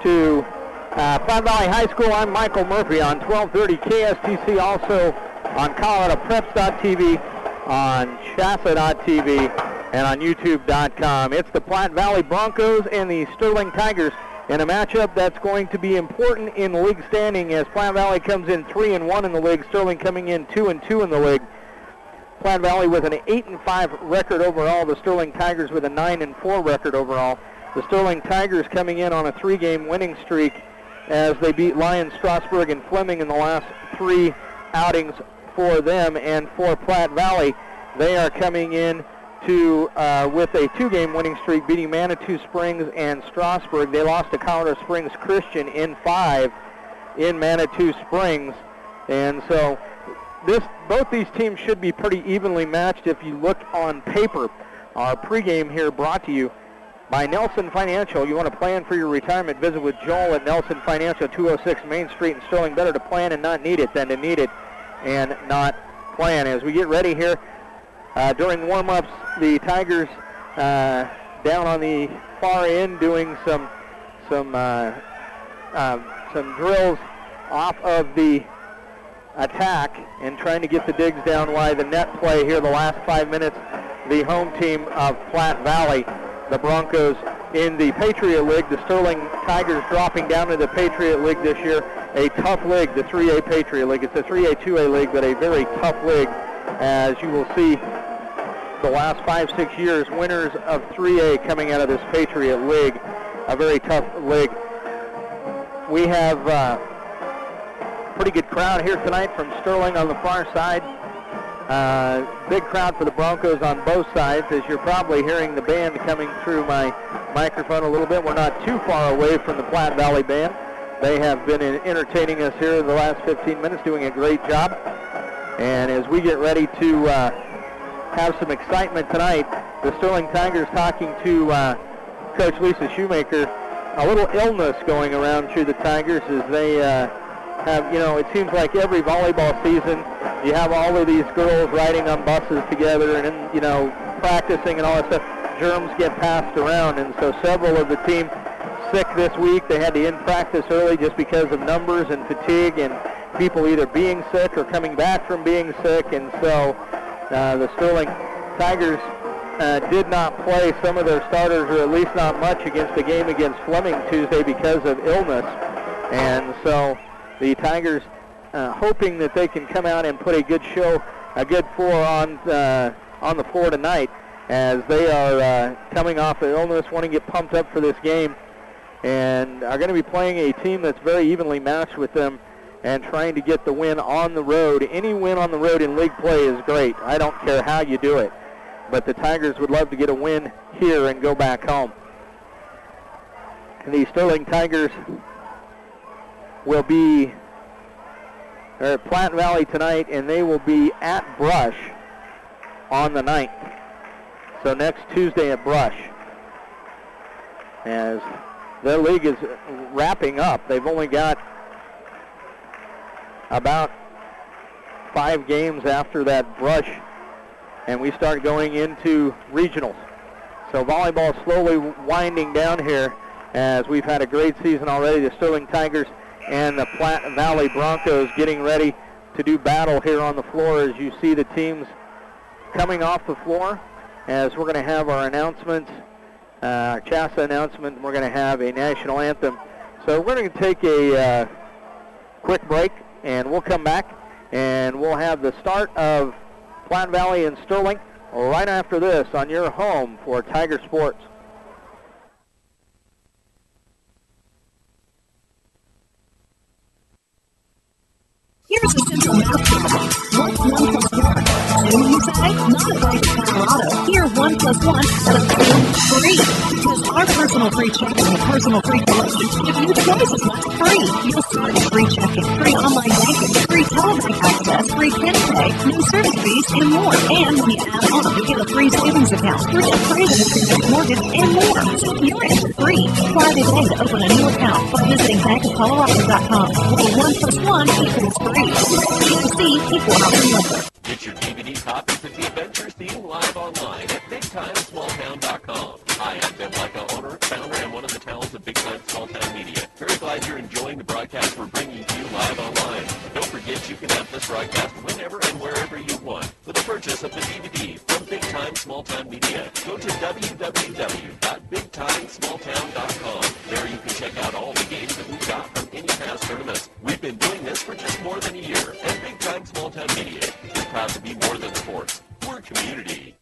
to Platte Valley High School. I'm Michael Murphy on 1230 KSTC, also on ColoradoPreps.tv, on Shasta.tv, and on YouTube.com. It's the Platte Valley Broncos and the Sterling Tigers in a matchup that's going to be important in league standing as Platte Valley comes in 3-1 in the league, Sterling coming in 2-2 in the league. Platte Valley with an 8-5 record overall, the Sterling Tigers with a 9-4 record overall. The Sterling Tigers coming in on a 3-game winning streak as they beat Lyons, Strasburg, and Fleming in the last 3 outings for them. And for Platte Valley, they are coming in to with a 2-game winning streak, beating Manitou Springs and Strasburg. They lost to Colorado Springs Christian in 5 in Manitou Springs. And so both these teams should be pretty evenly matched if you look on paper. Our pregame here brought to you by Nelson Financial. You want to plan for your retirement, visit with Joel at Nelson Financial, 206 Main Street in Sterling. Better to plan and not need it than to need it and not plan. As we get ready here, during warm-ups, the Tigers down on the far end doing some drills off of the attack and trying to get the digs down wide. The net play here the last 5 minutes, the home team of Platte Valley, the Broncos in the Patriot League. The Sterling Tigers dropping down to the Patriot League this year. A tough league, the 3A Patriot League. It's a 3A, 2A league, but a very tough league, as you will see the last 5-6 years, winners of 3A coming out of this Patriot League, a very tough league. We have pretty good crowd here tonight from Sterling on the far side. Big crowd for the Broncos on both sides, as you're probably hearing the band coming through my microphone a little bit. We're not too far away from the Platte Valley Band. They have been entertaining us here the last 15 minutes, doing a great job. And as we get ready to have some excitement tonight, the Sterling Tigers talking to Coach Lisa Shoemaker. A little illness going around through the Tigers as they have, it seems like every volleyball season you have all of these girls riding on buses together and, practicing and all that stuff. Germs get passed around, and so several of the team sick this week. They had to end practice early just because of numbers and fatigue and people either being sick or coming back from being sick. And so the Sterling Tigers did not play some of their starters, or at least not much, against the game against Fleming Tuesday because of illness. And so the Tigers hoping that they can come out and put a good show, a good 4 on the floor tonight, as they are coming off of illness, want to get pumped up for this game, and are going to be playing a team that's very evenly matched with them and trying to get the win on the road. Any win on the road in league play is great. I don't care how you do it, but the Tigers would love to get a win here and go back home. And the Sterling Tigers will be at Platte Valley tonight, and they will be at Brush on the 9th. So next Tuesday at Brush, as their league is wrapping up. They've only got about 5 games after that Brush, and we start going into regionals. So volleyball slowly winding down here, as we've had a great season already. The Sterling Tigers and the Platte Valley Broncos getting ready to do battle here on the floor, as you see the teams coming off the floor, as we're going to have our announcements, our CHASA announcement, and we're going to have a national anthem. So we're going to take a quick break, and we'll come back, and we'll have the start of Platte Valley and Sterling right after this on your home for Tiger Sports. Here's a simple math problem. What's 1 plus 1? 2, you say? Not according to Colorado. Here, 1 plus 1 is 3. Because our personal free checking and personal free collections give you twice as much free. You'll start with free checking, free online banking, free telebank access, free PinPay, no service fees, and more. And when you add on, you get a free savings account, free appraisal with your next mortgage, and more. So you're in for free. Apply today to open a new account by visiting bankofcolorado.com, where 1 plus 1 equals free. See, equal housing lender. Get your DVDs, copies of the Adventures, the team live online at BigTimeSmallTown.com. Hi, I'm Ben Lyko, owner, founder, and one of the talents of Big Time Small Town Media. Very glad you're enjoying the broadcast we're bringing to you live online. Don't forget you can have this broadcast whenever and wherever you want with the purchase of the DVD from Big Time Small Town Media. Go to www.BigTimeSmallTown.com. There you can check out all the games that we've got from any past tournaments. We've been doing this for just more than a year, and Big Time Small Town Media is proud to be more than sports. We're community.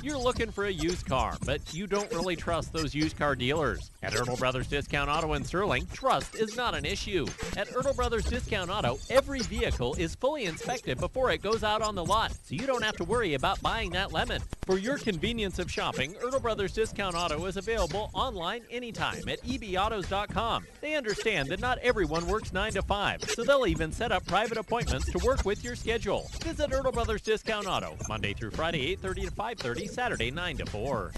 You're looking for a used car, but you don't really trust those used car dealers. At Ertl Brothers Discount Auto in Sterling, trust is not an issue. At Ertl Brothers Discount Auto, every vehicle is fully inspected before it goes out on the lot, so you don't have to worry about buying that lemon. For your convenience of shopping, Ertl Brothers Discount Auto is available online anytime at ebautos.com. They understand that not everyone works 9 to 5, so they'll even set up private appointments to work with your schedule. Visit Ertl Brothers Discount Auto, Monday through Friday, 8:30 to 5:30, Saturday, 9 to 4.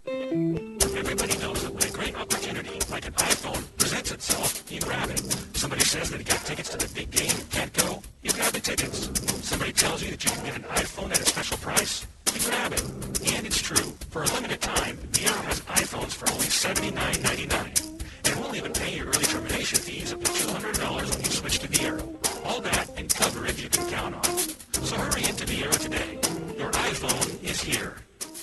Everybody knows that when a great opportunity, like an iPhone, presents itself, you grab it. Somebody says that he got tickets to the big game, can't go, you grab the tickets. Somebody tells you that you can get an iPhone at a special price, you grab it. And it's true. For a limited time, the Arrow has iPhones for only $79.99. And we'll even pay your early termination fees up to $200 when you switch to the Arrow. All that and coverage you can count on. So hurry into the Arrow today. Your iPhone is here.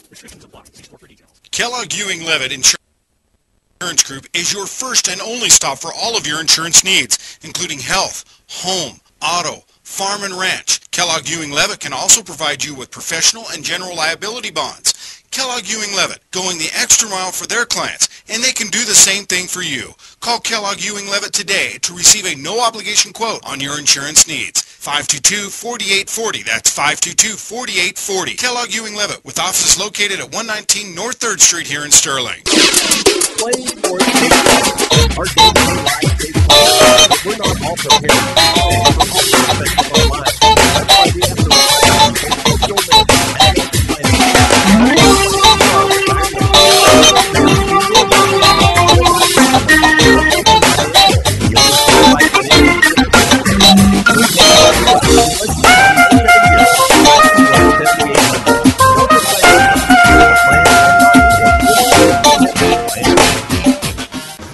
Restrictions apply. See store for details. Kellogg Ewing Levitt Insurance Group is your first and only stop for all of your insurance needs, including health, home, auto, farm and ranch. Kellogg Ewing Levitt can also provide you with professional and general liability bonds. Kellogg Ewing Levitt, going the extra mile for their clients, and they can do the same thing for you. Call Kellogg Ewing Levitt today to receive a no-obligation quote on your insurance needs. 522-4840. That's 522-4840. Kellogg Ewing Levitt, with offices located at 119 North 3rd Street here in Sterling. Playing for our game but we're not all prepared. That's why we have to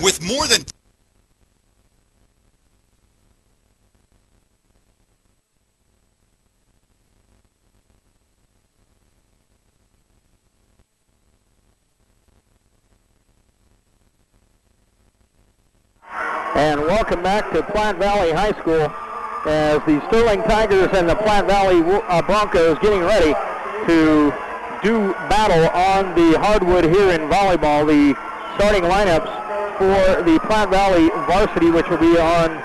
With more than And welcome back to Platte Valley High School as the Sterling Tigers and the Platte Valley Broncos getting ready to do battle on the hardwood here in volleyball. The starting lineups for the Platte Valley varsity, which will be on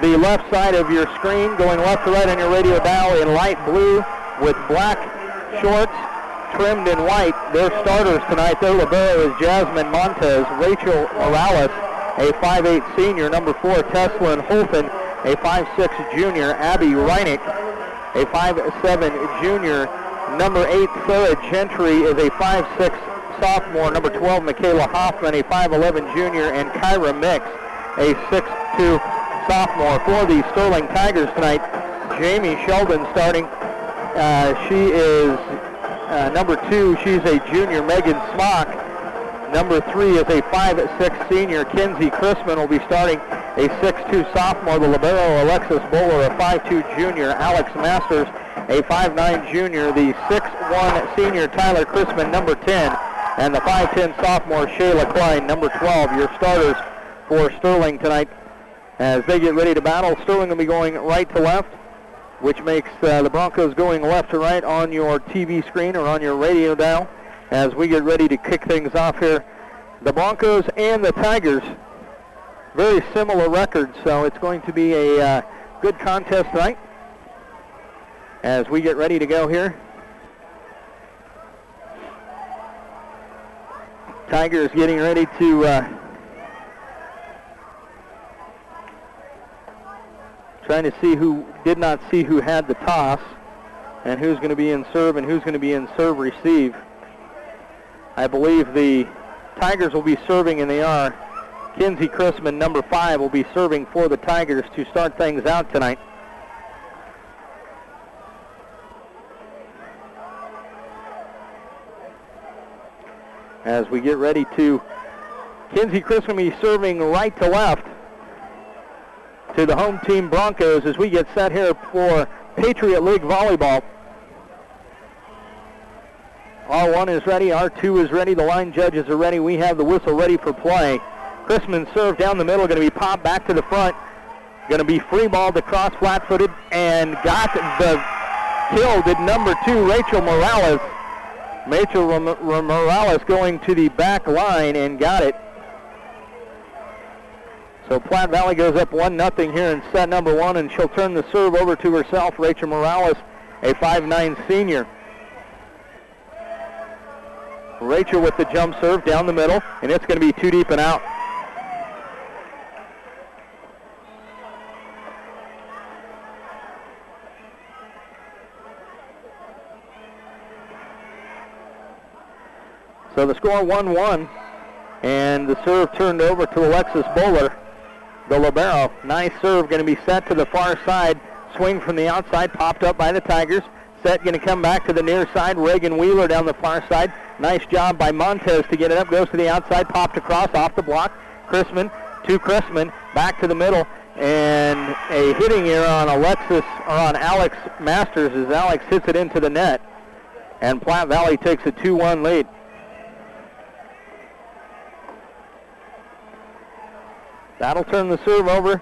the left side of your screen, going left to right on your radio dial in light blue with black shorts trimmed in white. Their starters tonight, their libero is Jasmine Montez, Rachel Morales, a 5'8 senior, number 4, Teslin Holton, a 5'6 junior, Abby Reinick, a 5'7 junior, number 8, Sarah Gentry is a 5'6 sophomore, number 12, Michaela Hoffman, a 5'11 junior, and Kyra Mix, a 6'2 sophomore. For the Sterling Tigers tonight, Jamie Sheldon starting. She is number 2, she's a junior, Megan Smock. Number 3 is a 5'6 senior, Kinsey Chrisman will be starting, a 6'2 sophomore. The libero, Alexis Bowler, a 5'2 junior, Alex Masters, a 5'9 junior. The 6'1 senior, Tyler Chrisman, number 10, and the 5'10 sophomore, Shayla Klein, number 12. Your starters for Sterling tonight as they get ready to battle. Sterling will be going right to left, which makes the Broncos going left to right on your TV screen or on your radio dial. As we get ready to kick things off here, the Broncos and the Tigers, very similar records, so it's going to be a good contest tonight as we get ready to go here. Tigers getting ready to trying to see who did not see who had the toss and who's going to be in serve and who's going to be in serve receive. I believe the Tigers will be serving, and they are. Kinsey Chrisman, number 5, will be serving for the Tigers to start things out tonight. as we get ready to, Kinsey Chrisman be serving right to left to the home team Broncos as we get set here for Patriot League Volleyball. R1 is ready, R2 is ready, the line judges are ready, we have the whistle ready for play. Chrisman serve down the middle, going to be popped back to the front, going to be free balled across flat-footed, and got the kill, did number 2, Rachel Morales. Morales going to the back line and got it. So Platte Valley goes up 1-0 here in set number 1, and she'll turn the serve over to herself, Rachel Morales, a 5'9" senior. Rachel with the jump serve down the middle, and it's going to be too deep and out. So the score 1-1, and the serve turned over to Alexis Bowler, the libero. Nice serve, going to be set to the far side. Swing from the outside, popped up by the Tigers. Set going to come back to the near side. Reagan Wheeler down the far side. Nice job by Montez to get it up. Goes to the outside, popped across off the block. Chrisman to Chrisman, back to the middle, and a hitting error on Alex Masters as Alex hits it into the net, and Platte Valley takes a 2-1 lead. That'll turn the serve over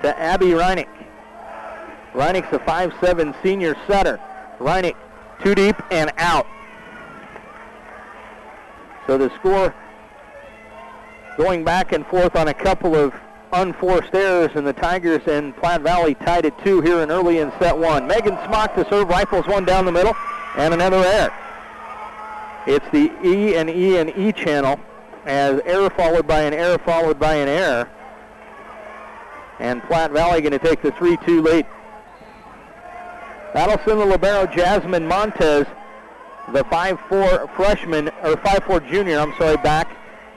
to Abby Reinick. Reinick's a 5'7" senior setter. Reinick too deep and out. So the score going back and forth on a couple of unforced errors, and the Tigers and Platte Valley tied at 2 here in early in set 1. Megan Smock to serve, rifles one down the middle, and another error. It's the E and E channel, as error followed by an error followed by an error. And Platte Valley going to take the 3-2 lead. That'll send the libero Jasmine Montez, the 5'4" freshman, or 5'4" junior, back.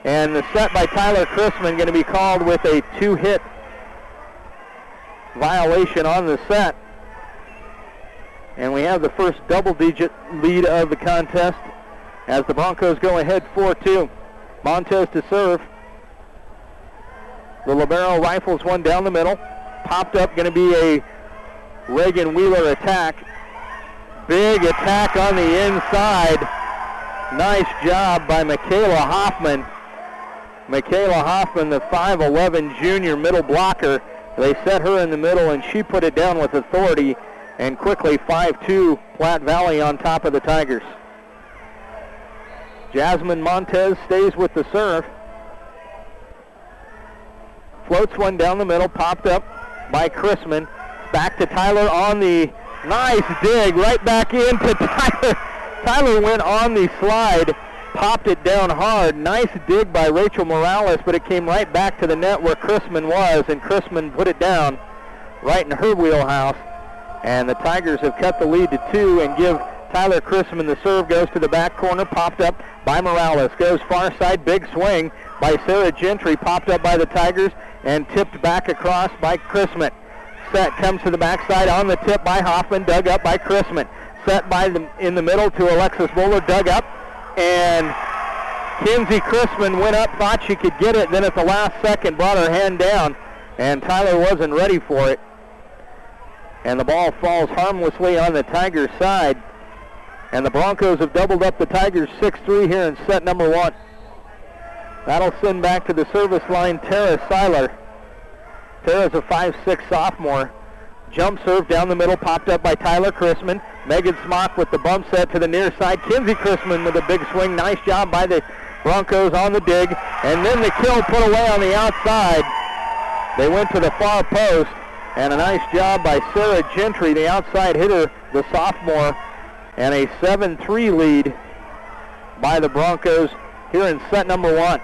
And the set by Tyler Chrisman going to be called with a 2-hit violation on the set. And we have the first double-digit lead of the contest as the Broncos go ahead 4-2. Montez to serve. The libero rifles one down the middle. Popped up, going to be a Reagan Wheeler attack. Big attack on the inside. Nice job by Michaela Hoffman. Michaela Hoffman, the 5'11" junior middle blocker. They set her in the middle, and she put it down with authority. And quickly 5-2, Platte Valley on top of the Tigers. Jasmine Montez stays with the serve. Floats one down the middle, popped up by Chrisman. Back to Tyler on the nice dig, right back into Tyler. Tyler went on the slide, popped it down hard. Nice dig by Rachel Morales, but it came right back to the net where Chrisman was, and Chrisman put it down right in her wheelhouse. And the Tigers have cut the lead to 2 and give Tyler Chrisman the serve. Goes to the back corner, popped up by Morales. Goes far side, big swing by Sarah Gentry, popped up by the Tigers and tipped back across by Chrisman. Set comes to the backside on the tip by Hoffman, dug up by Chrisman. Set in the middle to Alexis Bowler, dug up, and Kinsey Chrisman went up, thought she could get it, then at the last second brought her hand down, and Tyler wasn't ready for it. And the ball falls harmlessly on the Tigers' side, and the Broncos have doubled up the Tigers 6-3 here in set number 1. That'll send back to the service line Tara Seiler. Tara's a 5'6" sophomore. Jump serve down the middle, popped up by Tyler Chrisman. Megan Smock with the bump set to the near side. Kinsey Chrisman with a big swing. Nice job by the Broncos on the dig. And then the kill put away on the outside. They went to the far post. And a nice job by Sarah Gentry, the outside hitter, the sophomore. And a 7-3 lead by the Broncos here in set number 1.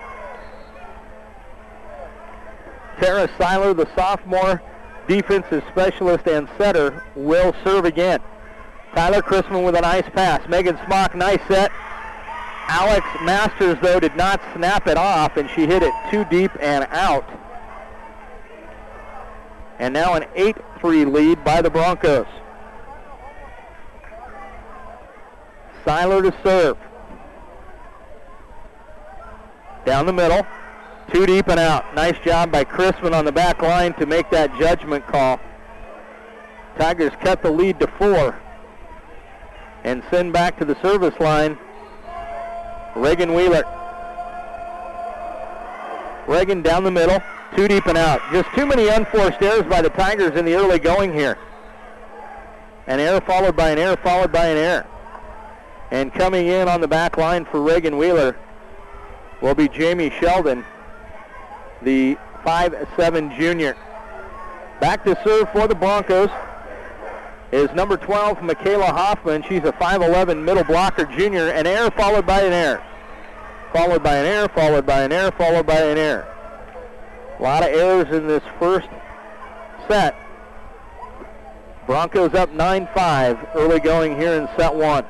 Tara Seiler, the sophomore defensive specialist and setter, will serve again. Tyler Chrisman with a nice pass. Megan Smock, nice set. Alex Masters, though, did not snap it off, and she hit it too deep and out. And now an 8-3 lead by the Broncos. Seiler to serve. Down the middle. 2 deep and out. Nice job by Chrisman on the back line to make that judgment call. Tigers cut the lead to 4 and send back to the service line Reagan Wheeler. Reagan down the middle. 2 deep and out. Just too many unforced errors by the Tigers in the early going here. An error followed by an error followed by an error. And coming in on the back line for Reagan Wheeler will be Jamie Sheldon, the 5'7" junior. Back to serve for the Broncos is number 12, Michaela Hoffman. She's a 5'11" middle blocker junior. An error followed by an error. Followed by an error, followed by an error, followed by an error. A lot of errors in this first set. Broncos up 9-5 early going here in set 1.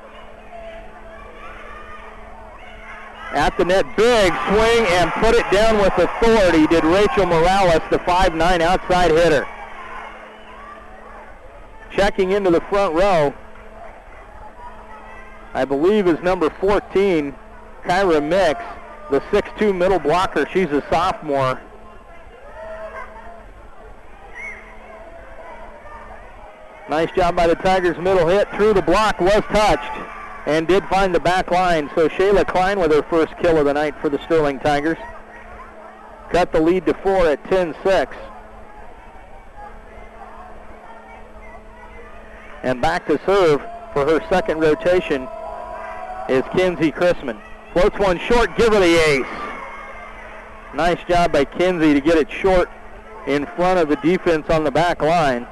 At the net, big swing and put it down with authority did Rachel Morales, the 5'9" outside hitter. Checking into the front row, I believe is number 14, Kyra Mix, the 6'2" middle blocker. She's a sophomore. Nice job by the Tigers. Middle hit through the block, was touched, and did find the back line. So Shayla Klein with her first kill of the night for the Sterling Tigers. Cut the lead to 4 at 10-6. And back to serve for her second rotation is Kinsey Chrisman. Floats one short, give her the ace. Nice job by Kinsey to get it short in front of the defense on the back line.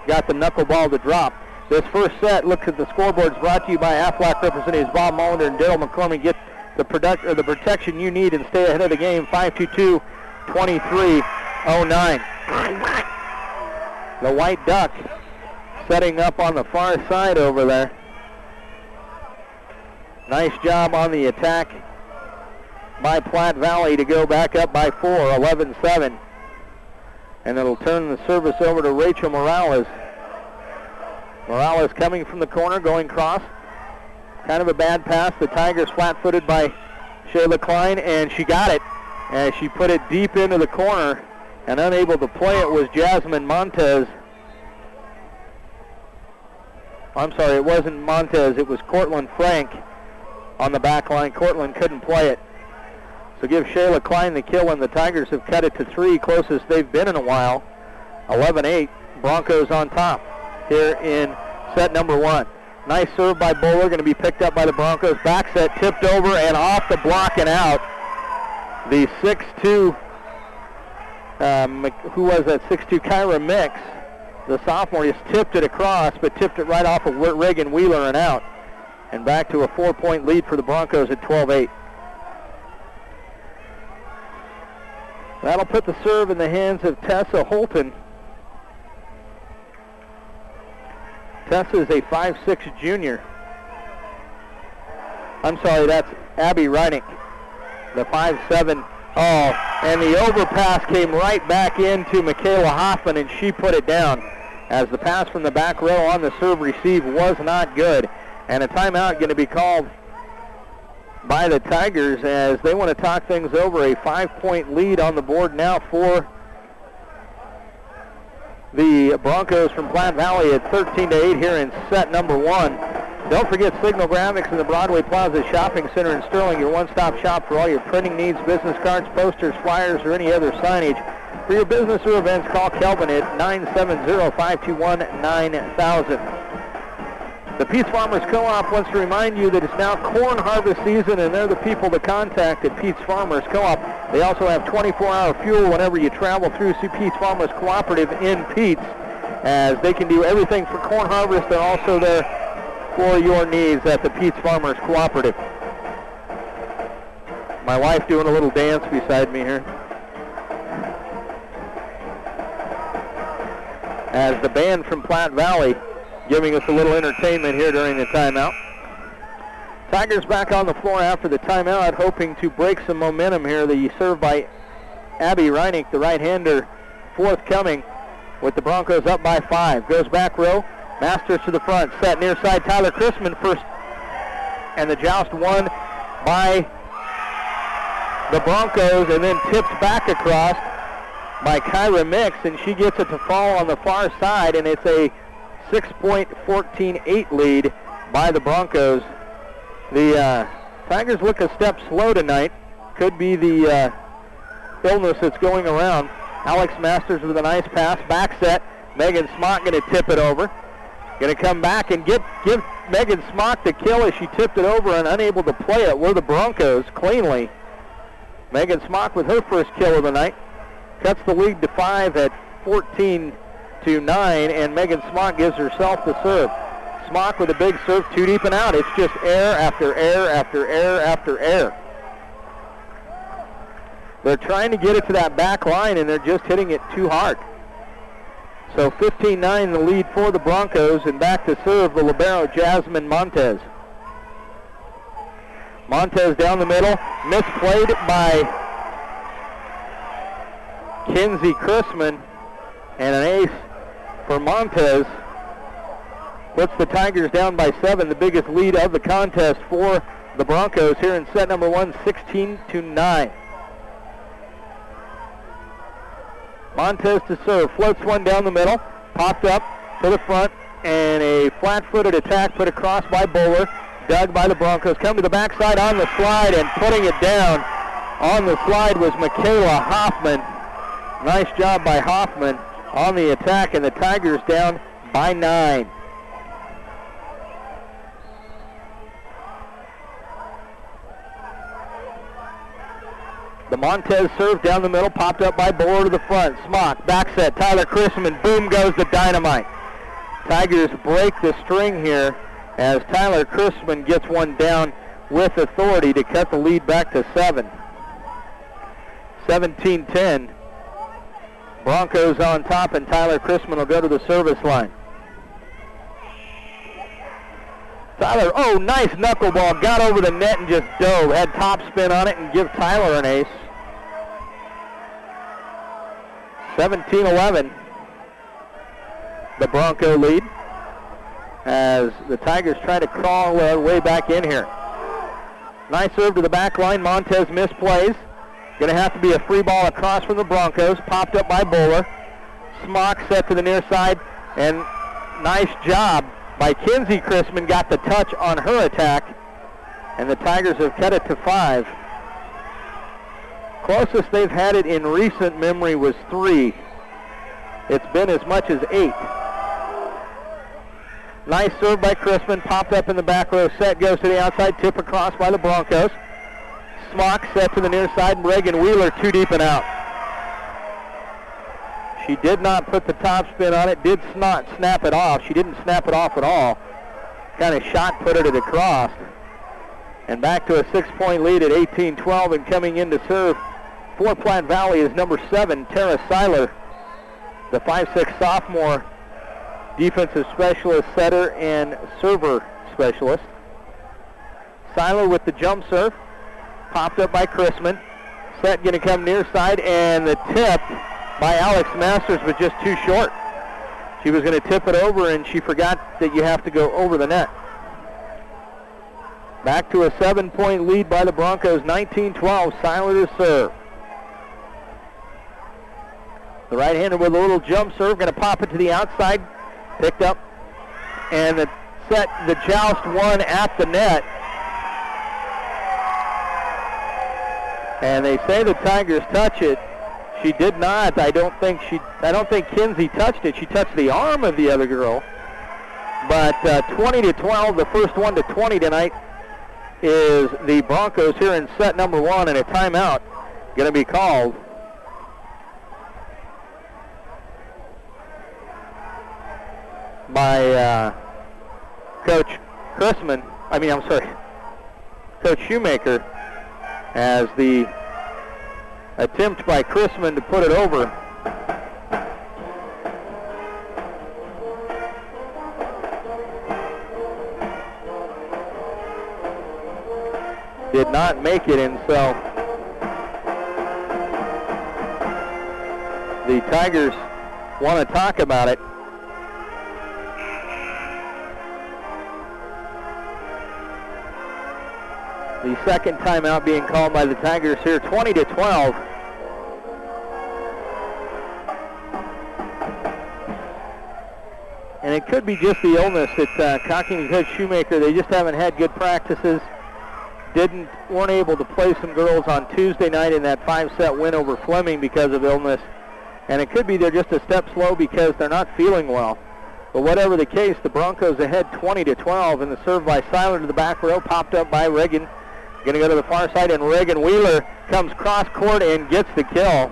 Got the knuckleball to drop. This first set, looks at the scoreboards, brought to you by Aflac representatives Bob Mullender and Daryl McCormick. Get the protection you need and stay ahead of the game. 522-2309. The White Duck setting up on the far side over there. Nice job on the attack by Platte Valley to go back up by 4, 11-7. And it'll turn the service over to Rachel Morales. Morales coming from the corner, going cross. Kind of a bad pass. The Tigers flat-footed by Shayla Klein, and she got it. As she put it deep into the corner, and unable to play it was Jasmine Montez. I'm sorry, it wasn't Montez. It was Cortland Frank on the back line. Cortland couldn't play it. So give Shayla Klein the kill, and the Tigers have cut it to 3, closest they've been in a while. 11-8, Broncos on top here in set number 1. Nice serve by Bowler, going to be picked up by the Broncos. Back set, tipped over and off the block and out. The 6'2", who was that 6'2", Kyra Mix, the sophomore, just tipped it across, but tipped it right off of Reagan Wheeler and out. And back to a 4-point lead for the Broncos at 12-8. That'll put the serve in the hands of Tessa Holton. Tessa is a 5'6" junior. I'm sorry, that's Abby Reinick, the 5'7". Oh, and the overpass came right back into Michaela Hoffman, and she put it down as the pass from the back row on the serve receive was not good. And a timeout going to be called by the Tigers as they want to talk things over. A 5-point lead on the board now for the Broncos from Platte Valley at 13-8 here in set number 1. Don't forget Signal Graphics in the Broadway Plaza Shopping Center in Sterling, your one-stop shop for all your printing needs, business cards, posters, flyers, or any other signage. For your business or events, call Kelvin at 970-521-9000. The Pete's Farmers Co-op wants to remind you that it's now corn harvest season, and they're the people to contact at Pete's Farmers Co-op. They also have 24-hour fuel whenever you travel through Pete's Farmers Cooperative in Pete's, as they can do everything for corn harvest. They're also there for your needs at the Pete's Farmers Cooperative. My wife doing a little dance beside me here, as the band from Platte Valley giving us a little entertainment here during the timeout. Tigers back on the floor after the timeout, hoping to break some momentum here. The serve by Abby Reinick, the right-hander, forthcoming with the Broncos up by 5. Goes back row, Masters to the front, set near side, Tyler Chrisman first, and the joust won by the Broncos and then tips back across by Kyra Mix, and she gets it to fall on the far side, and it's a 6-point 14-8 lead by the Broncos. The Tigers look a step slow tonight. Could be the illness that's going around. Alex Masters with a nice pass, back set. Megan Smock going to tip it over. Going to come back and give Megan Smock the kill as she tipped it over and unable to play it. Were the Broncos cleanly. Megan Smock with her first kill of the night. Cuts the lead to 5 at 14-9, and Megan Smock gives herself the serve. Smock with a big serve, too deep and out. It's just error after error after error after error. They're trying to get it to that back line, and they're just hitting it too hard. So 15-9 the lead for the Broncos, and back to serve the libero Jasmine Montez. Montez down the middle, misplayed by Kinsey Chrisman, and an ace for Montez. Puts the Tigers down by 7, the biggest lead of the contest for the Broncos here in set number 1, 16-9. Montez to serve, floats one down the middle, popped up to the front, and a flat-footed attack put across by Bowler, dug by the Broncos. Come to the backside on the slide, and putting it down on the slide was Michaela Hoffman. Nice job by Hoffman on the attack, and the Tigers down by 9. The Montez serve down the middle, popped up by Bowler to the front. Smock, back set, Tyler Chrisman, boom goes the dynamite. Tigers break the string here as Tyler Chrisman gets one down with authority to cut the lead back to 7. 17-10. Broncos on top, and Tyler Chrisman will go to the service line. Tyler, oh, nice knuckleball, got over the net and just dove, had top spin on it and give Tyler an ace. 17-11, the Bronco lead as the Tigers try to crawl their way back in here. Nice serve to the back line, Montez misplays. Going to have to be a free ball across from the Broncos, popped up by Bowler. Smock set to the near side, and nice job by Kinsey Chrisman, got the touch on her attack, and the Tigers have cut it to 5. Closest they've had it in recent memory was 3. It's been as much as 8. Nice serve by Chrisman, popped up in the back row, set goes to the outside, tip across by the Broncos. Smock set to the near side, and Reagan Wheeler too deep and out. She did not put the top spin on it, did not snap it off. She didn't snap it off at all. Kind of shot put it across. And back to a 6-point lead at 18-12, and coming in to serve for Platte Valley is number 7, Tara Seiler, the 5'6" sophomore defensive specialist, setter, and server specialist. Seiler with the jump serve, popped up by Chrisman. Set going to come near side, and the tip by Alex Masters was just too short. She was going to tip it over, and she forgot that you have to go over the net. Back to a 7-point lead by the Broncos, 19-12, Seiler to serve. The right-hander with a little jump serve, going to pop it to the outside, picked up, and the joust one at the net. And they say the Tigers touch it. She did not. I don't think Kinsey touched it. She touched the arm of the other girl. But 20-12, the first one to 20 tonight is the Broncos here in set number 1, and a timeout going to be called. By Coach Shoemaker, as the attempt by Chrisman to put it over did not make it, and so the Tigers want to talk about it. The second timeout being called by the Tigers here, 20-12. And it could be just the illness that Cockney Coach Shoemaker, they just haven't had good practices. Weren't able to play some girls on Tuesday night in that 5-set win over Fleming because of illness. And it could be they're just a step slow because they're not feeling well. But whatever the case, the Broncos ahead 20-12, and the serve by Seiler to the back row, popped up by Reagan. Going to go to the far side, and Reagan Wheeler comes cross court and gets the kill.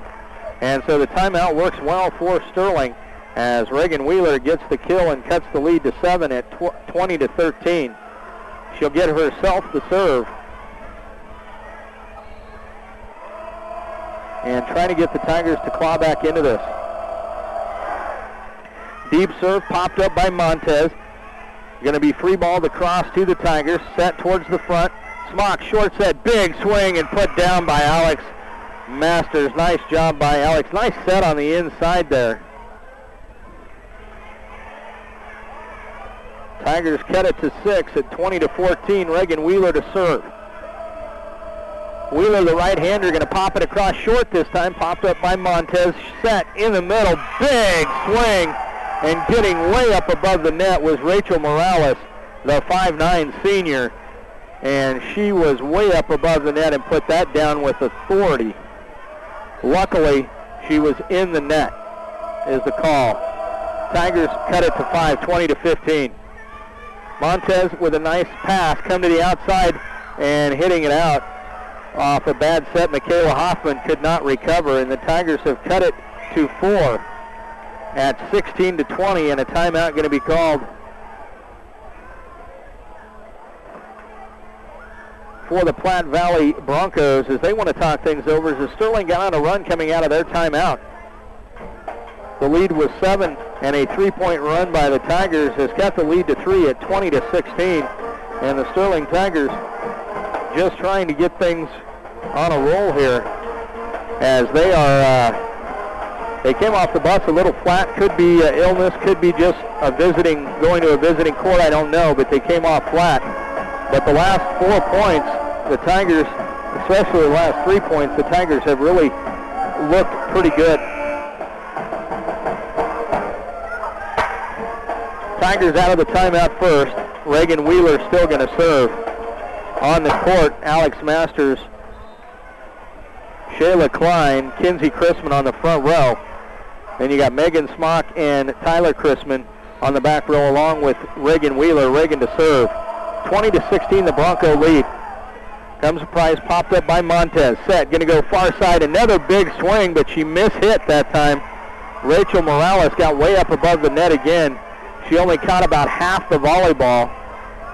And so the timeout works well for Sterling as Reagan Wheeler gets the kill and cuts the lead to 7 at 20-13. She'll get herself the serve. And trying to get the Tigers to claw back into this. Deep serve popped up by Montez. Going to be free balled across to the Tigers. Set towards the front. Smock short set, big swing and put down by Alex Masters. Nice job by Alex. Nice set on the inside there. Tigers cut it to 6 at 20-14. Reagan Wheeler to serve. Wheeler, the right-hander, going to pop it across short this time. Popped up by Montez. Set in the middle. Big swing. And getting way up above the net was Rachel Morales, the 5'9" senior. And she was way up above the net and put that down with authority. Luckily, she was in the net, is the call. Tigers cut it to 5, 20-15. Montez with a nice pass, come to the outside and hitting it out off a bad set. Michaela Hoffman could not recover, and the Tigers have cut it to 4 at 16-20, and a timeout going to be called for the Platte Valley Broncos as they want to talk things over as Sterling got on a run coming out of their timeout. The lead was 7, and a 3-point run by the Tigers has cut the lead to 3 at 20-16, and the Sterling Tigers just trying to get things on a roll here as they are they came off the bus a little flat. Could be illness, could be just going to a visiting court, I don't know, but they came off flat. But the last 4 points, the Tigers, especially the last 3 points, the Tigers have really looked pretty good. Tigers out of the timeout first. Reagan Wheeler still going to serve. On the court, Alex Masters, Shayla Klein, Kinsey Chrisman on the front row. Then you got Megan Smock and Tyler Chrisman on the back row along with Reagan Wheeler. Reagan to serve. 20-16 the Bronco lead. Comes a prize popped up by Montez. Set, going to go far side. Another big swing, but she mishit that time. Rachel Morales got way up above the net again. She only caught about half the volleyball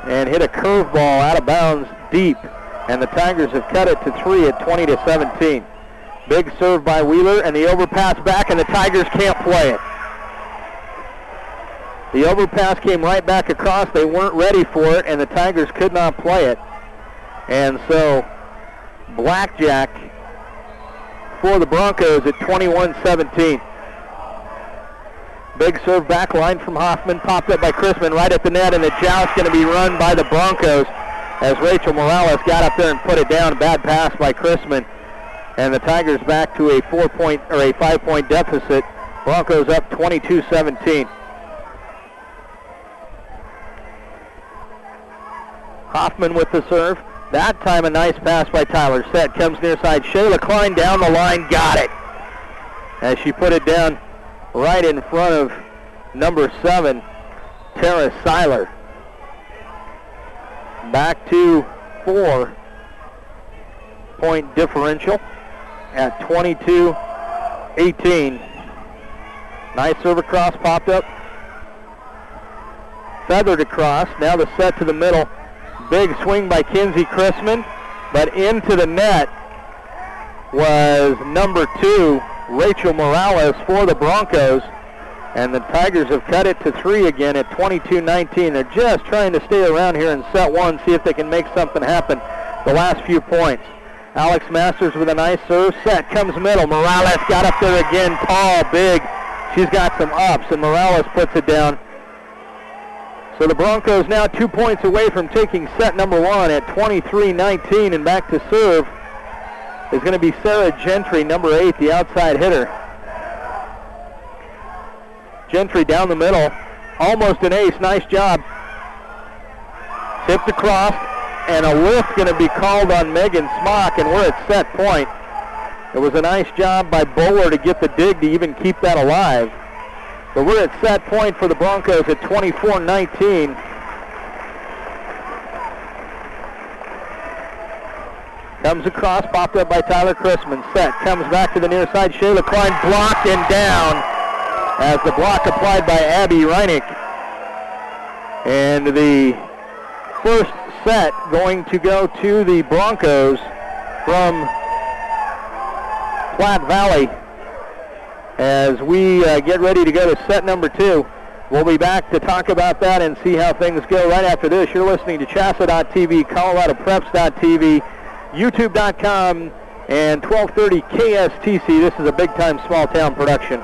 and hit a curveball out of bounds deep. And the Tigers have cut it to 3 at 20-17. Big serve by Wheeler and the overpass back, and the Tigers can't play it. The overpass came right back across. They weren't ready for it, and the Tigers could not play it. And so blackjack for the Broncos at 21-17. Big serve back line from Hoffman, popped up by Chrisman right at the net, and the joust going to be run by the Broncos as Rachel Morales got up there and put it down. Bad pass by Chrisman. And the Tigers back to a 5-point deficit. Broncos up 22-17. Hoffman with the serve. That time a nice pass by Tyler. Set comes near side. Shayla Klein down the line, got it. As she put it down right in front of number 7, Tara Seiler. Back to 4-point differential at 22-18. Nice serve across, popped up. Feathered across. Now the set to the middle. Big swing by Kinsey Chrisman, but into the net was number 2, Rachel Morales for the Broncos. And the Tigers have cut it to 3 again at 22-19. They're just trying to stay around here in set 1, see if they can make something happen the last few points. Alex Masters with a nice serve. Set comes middle. Morales got up there again, tall, big. She's got some ups, and Morales puts it down So the Broncos now 2 points away from taking set number one at 23-19, and back to serve is going to be Sarah Gentry, number 8, the outside hitter. Gentry down the middle, almost an ace, nice job. Tipped across, and a lift going to be called on Megan Smock, and we're at set point. It was a nice job by Bowler to get the dig to even keep that alive. But we're at set point for the Broncos at 24-19. Comes across, popped up by Tyler Chrisman. Set, comes back to the near side. Shayla Klein blocked and down as the block applied by Abby Reineck. And the first set going to go to the Broncos from Platte Valley. As we get ready to go to set number two, we'll be back to talk about that and see how things go right after this. You're listening to CHSAA.tv, ColoradoPreps.tv, YouTube.com, and 1230 KSTC. This is a big-time small-town production.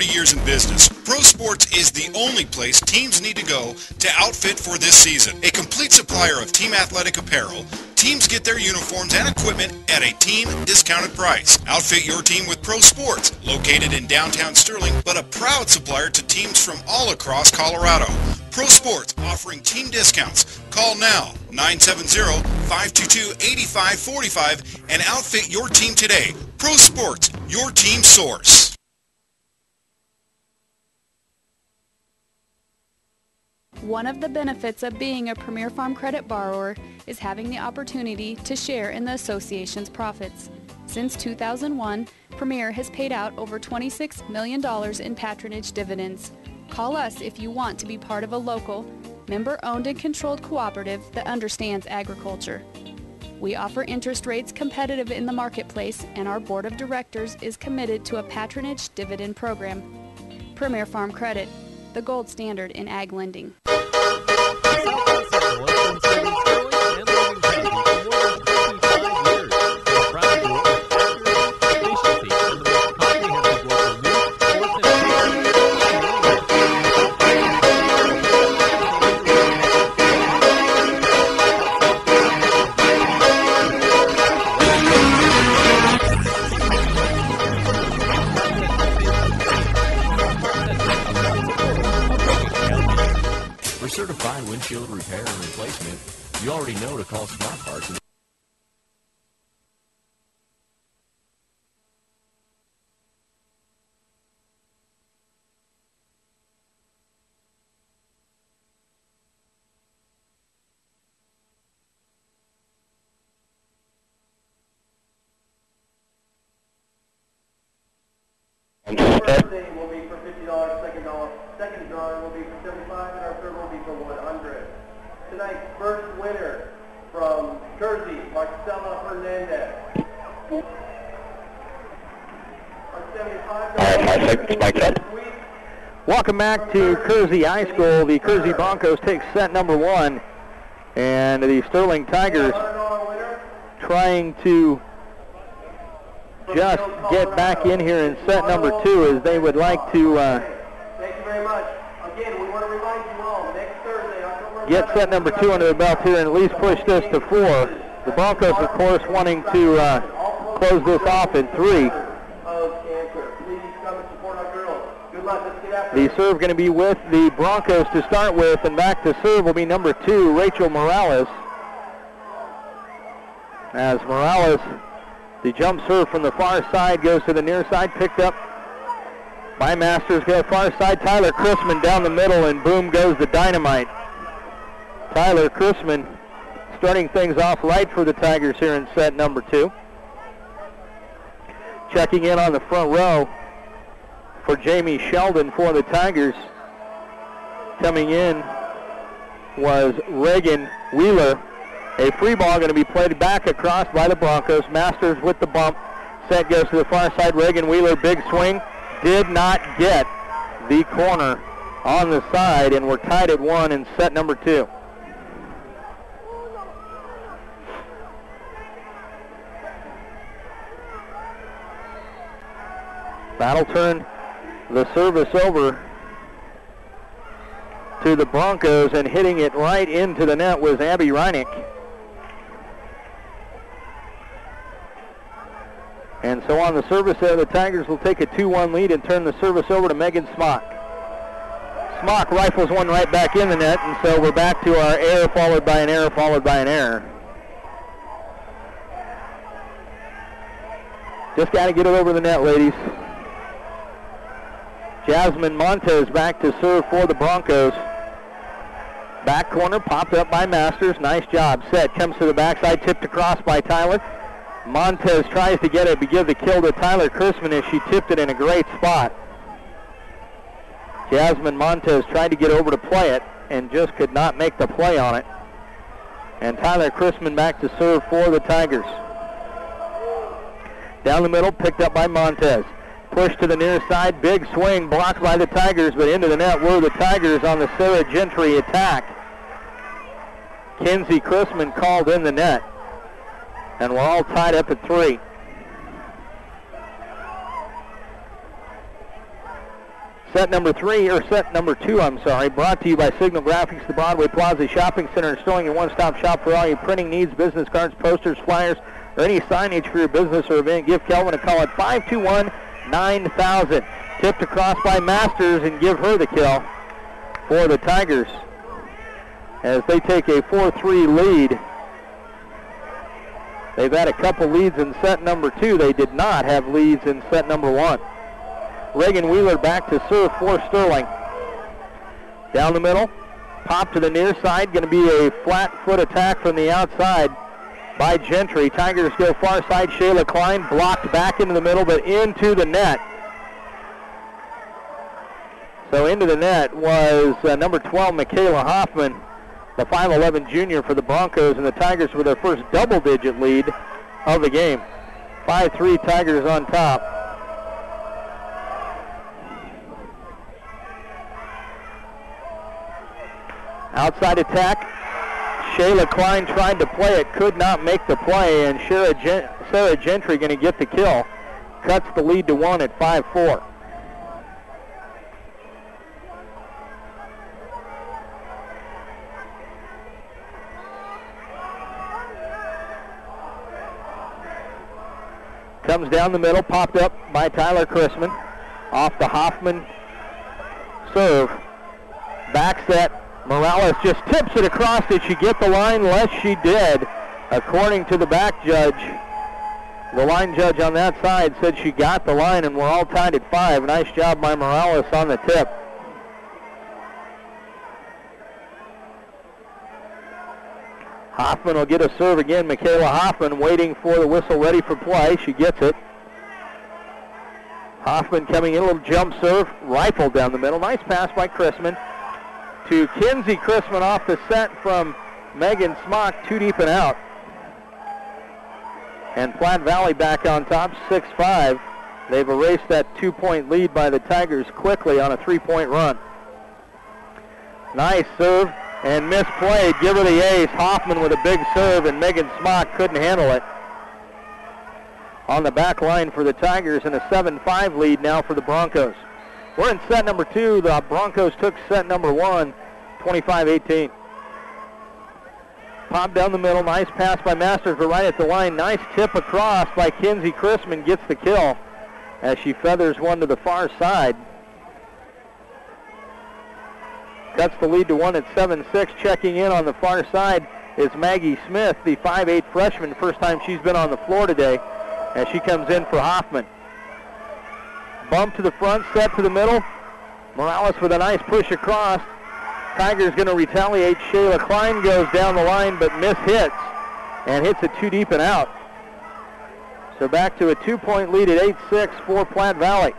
Years in business, Pro Sports is the only place teams need to go to outfit for this season. A complete supplier of team athletic apparel, teams get their uniforms and equipment at a team discounted price. Outfit your team with Pro Sports, located in downtown Sterling, but a proud supplier to teams from all across Colorado. Pro Sports offering team discounts. Call now, 970-522-8545, and outfit your team today. Pro Sports, your team source. One of the benefits of being a Premier Farm Credit borrower is having the opportunity to share in the association's profits. Since 2001, Premier has paid out over $26 million in patronage dividends. Call us if you want to be part of a local, member-owned and controlled cooperative that understands agriculture. We offer interest rates competitive in the marketplace, and our board of directors is committed to a patronage dividend program. Premier Farm Credit, the gold standard in ag lending. Certified windshield repair and replacement, you already know to call Smart Parts. First inning will be for $50, second drawing will be for $75, and our third will be for $100. Tonight's first winner from Kersey, Marcela Hernandez. Welcome back to Kersey High School. The Kersey Broncos take set number one, and the Sterling Tigers trying to just get back in here in set number two, as they would like to Thank you very much. Again, we want to remind you all, next Thursday, October get set number two under the belt here and at least push this to 4. The Broncos, of course, wanting to close this off in 3. The serve going to be with the Broncos to start with, and back to serve will be number 2, Rachel Morales. As Morales, the jump serve from the far side goes to the near side, picked up by Masters. Go far side, Tyler Chrisman down the middle, and boom goes the dynamite. Tyler Chrisman starting things off right for the Tigers here in set number 2. Checking in on the front row for Jamie Sheldon for the Tigers. Coming in was Reagan Wheeler. A free ball going to be played back across by the Broncos. Masters with the bump. Set goes to the far side. Reagan Wheeler, big swing. Did not get the corner on the side, and we're tied at 1 in set number 2. That'll turn the service over to the Broncos, and hitting it right into the net was Abby Reinick. And so on the service there, the Tigers will take a 2-1 lead and turn the service over to Megan Smock. Smock rifles one right back in the net, and so we're back to our error followed by an error followed by an error. Just got to get it over the net, ladies. Jasmine Montez back to serve for the Broncos. Back corner popped up by Masters. Nice job. Set. Comes to the backside. Tipped across by Tyler. Montez tries to get it, but give the kill to Tyler Chrisman as she tipped it in a great spot. Jasmine Montez tried to get over to play it and just could not make the play on it. And Tyler Chrisman back to serve for the Tigers. Down the middle, picked up by Montez. Push to the near side, big swing, blocked by the Tigers, but into the net were the Tigers on the Sarah Gentry attack. Kinsey Chrisman called in the net, and we're all tied up at 3. Set number 2, I'm sorry, brought to you by Signal Graphics, the Broadway Plaza Shopping Center, installing your one-stop shop for all your printing needs, business cards, posters, flyers, or any signage for your business or event. Give Kelvin a call at 521-9000. Tipped across by Masters and give her the kill for the Tigers as they take a 4-3 lead. They've had a couple leads in set number 2. They did not have leads in set number 1. Reagan Wheeler back to serve for Sterling. Down the middle, pop to the near side. Going to be a flat foot attack from the outside by Gentry. Tigers go far side. Shayla Klein blocked back into the middle, but into the net. So into the net was number 12, Michaela Hoffman, the 5'11 junior for the Broncos, and the Tigers with their first double-digit lead of the game. 5-3 Tigers on top. Outside attack. Shayla Klein tried to play it, could not make the play, and Sarah Gentry going to get the kill. Cuts the lead to 1 at 5-4. Comes down the middle, popped up by Tyler Chrisman. Off the Hoffman serve. Back set. Morales just tips it across. Did she get the line? Yes, she did. According to the back judge, the line judge on that side said she got the line, and we're all tied at 5. Nice job by Morales on the tip. Hoffman will get a serve again. Michaela Hoffman waiting for the whistle, ready for play. She gets it. Hoffman coming in, a little jump serve, rifled down the middle. Nice pass by Chrisman to Kinsey Chrisman off the set from Megan Smock, 2 deep and out. And Platte Valley back on top, 6-5. They've erased that 2-point lead by the Tigers quickly on a 3-point run. Nice serve and misplayed. Give her the ace. Hoffman with a big serve, and Megan Smock couldn't handle it. On the back line for the Tigers, and a 7-5 lead now for the Broncos. We're in set number 2. The Broncos took set number 1, 25-18. Pop down the middle. Nice pass by Masters, but right at the line. Nice tip across by Kinsey Chrisman. Gets the kill as she feathers one to the far side. Cuts the lead to 1 at 7-6. Checking in on the far side is Maggie Smith, the 5'8 freshman. First time she's been on the floor today as she comes in for Hoffman. Bump to the front, set to the middle. Morales with a nice push across. Tigers going to retaliate. Shayla Klein goes down the line but hits and hits it 2 deep and out. So back to a 2-point lead at 8-6 for Platte Valley.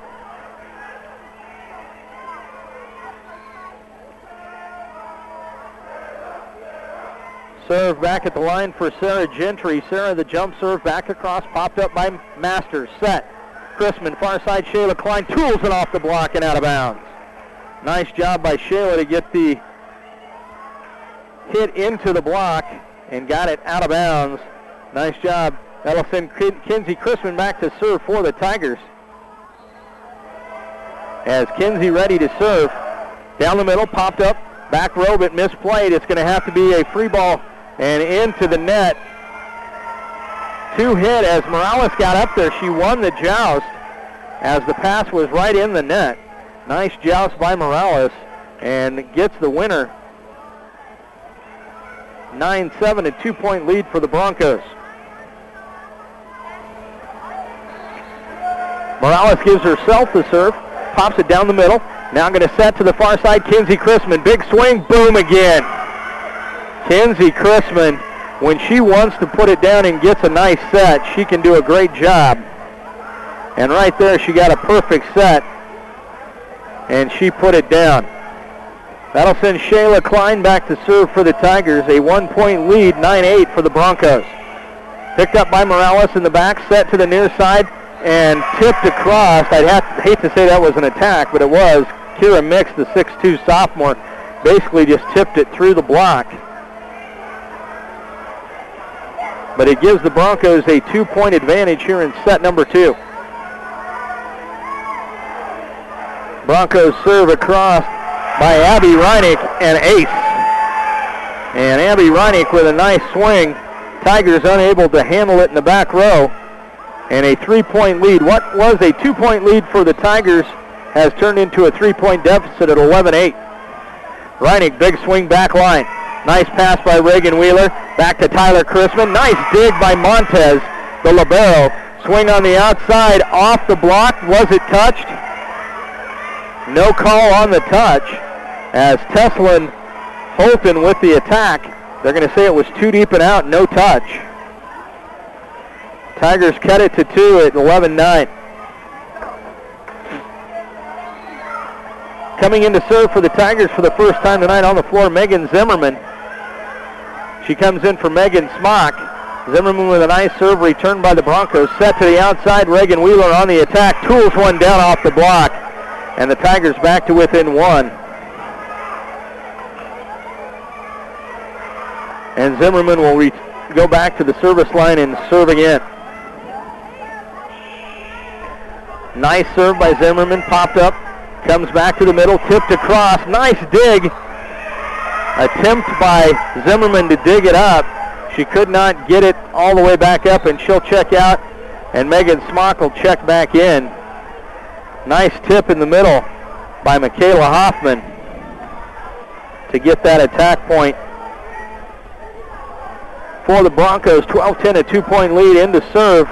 Serve back at the line for Sarah Gentry. Sarah, the jump serve back across, popped up by Masters. Set. Chrisman, far side, Shayla Klein tools it off the block and out of bounds. Nice job by Shayla to get the hit into the block and got it out of bounds. Nice job. That'll send Kinsey Chrisman back to serve for the Tigers. as Kersey ready to serve. Down the middle, popped up, back row, but misplayed. It's going to have to be a free ball and into the net. Two hit as Morales got up there. She won the joust as the pass was right in the net. Nice joust by Morales and gets the winner. 9-7, a 2-point lead for the Broncos. Morales gives herself the serve, pops it down the middle. Now going to set to the far side, Kersey Chrisman. Big swing, boom again. Kersey Chrisman, when she wants to put it down and gets a nice set, she can do a great job. And right there, she got a perfect set, and she put it down. That'll send Shayla Klein back to serve for the Tigers. A 1-point lead, 9-8 for the Broncos. Picked up by Morales in the back, set to the near side, and tipped across. I'd hate to say that was an attack, but it was. Kira Mix, the 6'2 sophomore, basically just tipped it through the block. But it gives the Broncos a 2-point advantage here in set number 2. Broncos serve across by Abby Reinick and ace. And Abby Reinick with a nice swing. Tigers unable to handle it in the back row. And a 3-point lead. What was a 2-point lead for the Tigers has turned into a 3-point deficit at 11-8. Reinick, big swing back line. Nice pass by Reagan Wheeler. Back to Tyler Chrisman. Nice dig by Montez, the libero. Swing on the outside, off the block. Was it touched? No call on the touch, as Teslin Holton with the attack. They're going to say it was too deep and out, no touch. Tigers cut it to 2 at 11-9. Coming in to serve for the Tigers for the first time tonight on the floor, Megan Zimmerman. She comes in for Megan Smock. Zimmerman with a nice serve returned by the Broncos. Set to the outside, Reagan Wheeler on the attack. Tools one down off the block. And the Tigers back to within 1. And Zimmerman will go back to the service line and serve again. Nice serve by Zimmerman, popped up, comes back to the middle, tipped across. Nice dig. Attempt by Zimmerman to dig it up. She could not get it all the way back up, and she'll check out, and Megan Smock will check back in. Nice tip in the middle by Michaela Hoffman to get that attack point for the Broncos. 12-10, a 2-point lead. Into serve,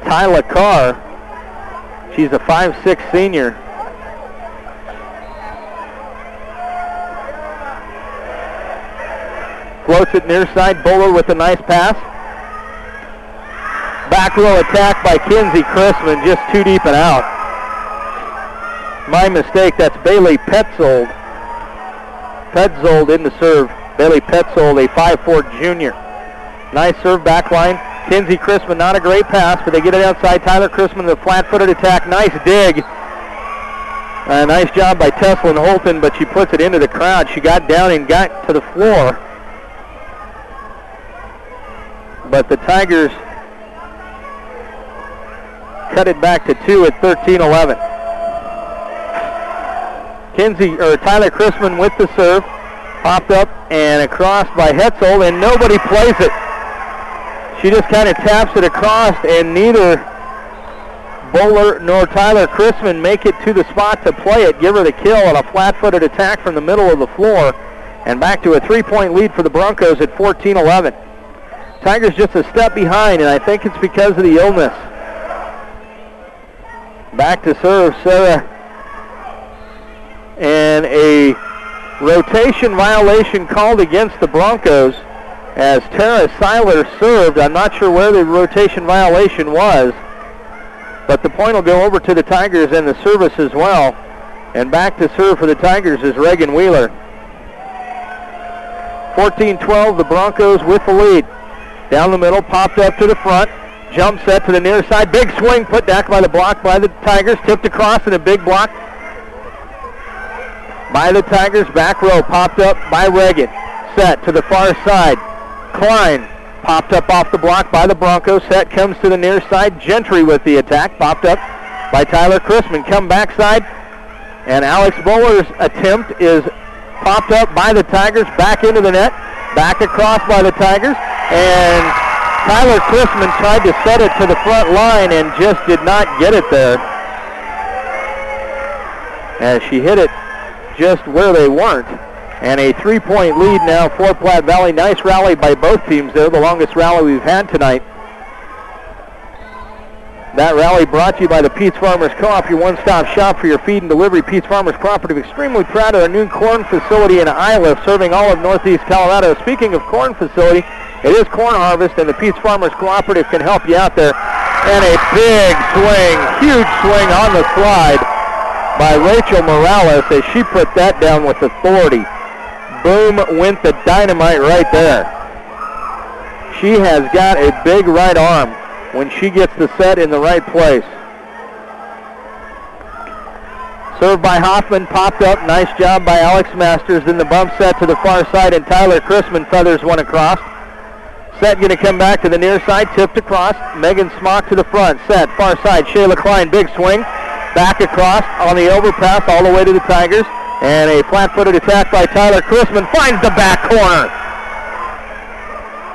Tyler Carr. She's a 5'6" senior. Floats it near side. Bowler with a nice pass. Back row attack by Kersey Chrisman, just too deep and out. My mistake, that's Bailey Petzold. Petzold in the serve. Bailey Petzold, a 5'4" junior. Nice serve back line. Kersey Chrisman, not a great pass, but they get it outside. Tyler Chrisman, the flat-footed attack. Nice dig. Nice job by Teslin Holton, but she puts it into the crowd. She got down and got to the floor. But the Tigers cut it back to 2 at 13-11. Tyler Chrisman with the serve. Popped up and across by Hetzel, and nobody plays it. She just kind of taps it across, and neither Bowler nor Tyler Chrisman make it to the spot to play it. Give her the kill on a flat-footed attack from the middle of the floor. And back to a 3-point lead for the Broncos at 14-11. Tigers just a step behind, and I think it's because of the illness. Back to serve, Sarah. And a rotation violation called against the Broncos as Tara Seiler served. I'm not sure where the rotation violation was, but the point will go over to the Tigers and the service as well. And back to serve for the Tigers is Reagan Wheeler. 14-12, the Broncos with the lead. Down the middle, popped up to the front. Jump set to the near side. Big swing put back by the block by the Tigers. Tipped across in a big block by the Tigers. Back row popped up by Reagan. Set to the far side. Klein popped up off the block by the Broncos. Set comes to the near side. Gentry with the attack, popped up by Tyler Chrisman. Come backside, and Alex Bowler's attempt is popped up by the Tigers, back into the net, back across by the Tigers, and Tyler Chrisman tried to set it to the front line and just did not get it there, as she hit it just where they weren't. And a 3-point lead now for Platte Valley. Nice rally by both teams there, the longest rally we've had tonight. That rally brought to you by the Pete's Farmers Co-op, your one-stop shop for your feed and delivery. Pete's Farmers Cooperative, extremely proud of our new corn facility in Iliff, serving all of northeast Colorado. Speaking of corn facility, it is corn harvest, and the Pete's Farmers Cooperative can help you out there. And a big swing, huge swing on the slide by Rachel Morales as she put that down with authority. Boom went the dynamite right there. She has got a big right arm when she gets the set in the right place. Served by Hoffman, popped up. Nice job by Alex Masters. Then the bump set to the far side, and Tyler Chrisman feathers one across. Set going to come back to the near side, tipped across. Megan Smock to the front. Set, far side, Shayla Klein, big swing. Back across on the overpass all the way to the Tigers. And a flat-footed attack by Tyler Chrisman finds the back corner.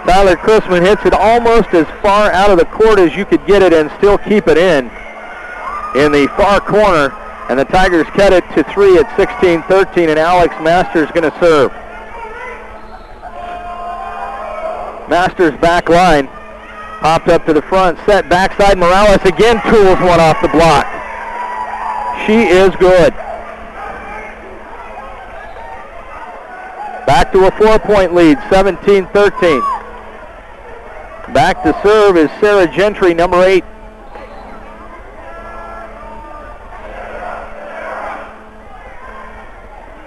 Tyler Chrisman hits it almost as far out of the court as you could get it and still keep it in the far corner. And the Tigers cut it to 3 at 16-13, and Alex Masters going to serve. Masters back line, popped up to the front, set backside. Morales again tools one off the block. She is good. Back to a 4-point lead, 17-13. Back to serve is Sarah Gentry, number 8.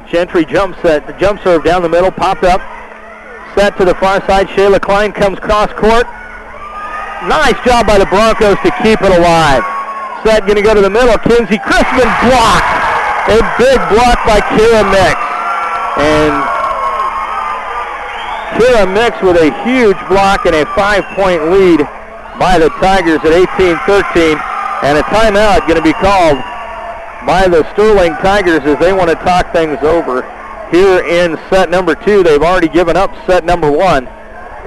Gentry jump serve down the middle, popped up, set to the far side. Shayla Klein comes cross court. Nice job by the Broncos to keep it alive. Set going to go to the middle. Kinsey Chrisman blocked. A big block by Kira Mix. And Kira Mix with a huge block and a 5-point lead by the Tigers at 18-13. And a timeout going to be called by the Sterling Tigers as they want to talk things over here in set number 2. They've already given up set number 1.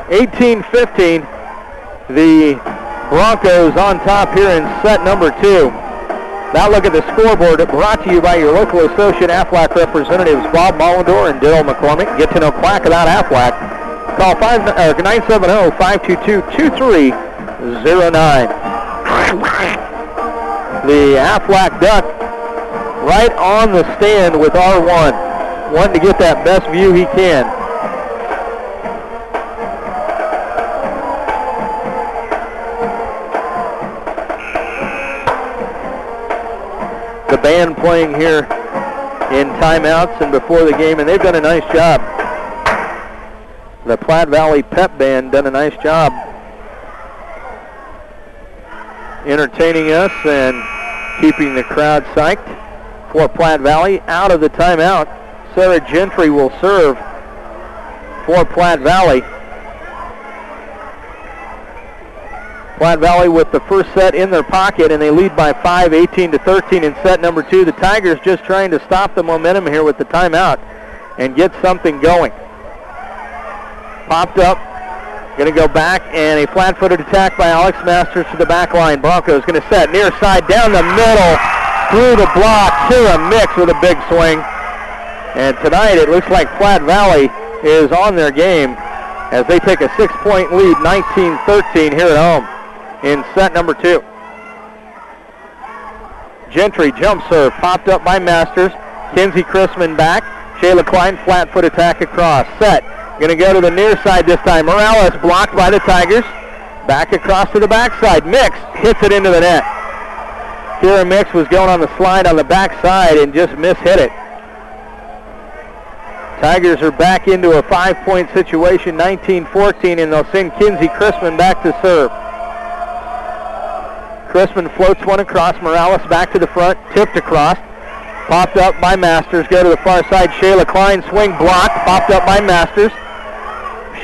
18-15, the Broncos on top here in set number 2. Now look at the scoreboard, brought to you by your local associate Aflac representatives Bob Mollendor and Daryl McCormick. Get to know Quack without Aflac. Call 970-522-2309. The Aflac Duck right on the stand with R1, wanting to get that best view he can. The band playing here in timeouts and before the game, and they've done a nice job. The Platte Valley Pep Band done a nice job entertaining us and keeping the crowd psyched. For Platte Valley, out of the timeout, Sarah Gentry will serve for Platte Valley. Platte Valley with the first set in their pocket, and they lead by 5, 18-13 in set number 2. The Tigers just trying to stop the momentum here with the timeout and get something going. Popped up, going to go back, and a flat-footed attack by Alex Masters to the back line. Broncos going to set near side down the middle, through the block. Kira Mix with a big swing. And tonight it looks like Platte Valley is on their game as they take a 6-point lead, 19-13 here at home in set number 2. Gentry jump serve, popped up by Masters. Kinsey Chrisman back. Shayla Klein, flat foot attack across. Set. Going to go to the near side this time. Morales blocked by the Tigers. Back across to the backside. Mix hits it into the net. Kira Mix was going on the slide on the backside and just mishit it. Tigers are back into a 5-point situation, 19-14, and they'll send Kinsey Chrisman back to serve. Chrisman floats one across. Morales back to the front, tipped across. Popped up by Masters. Go to the far side. Shayla Klein swing blocked. Popped up by Masters.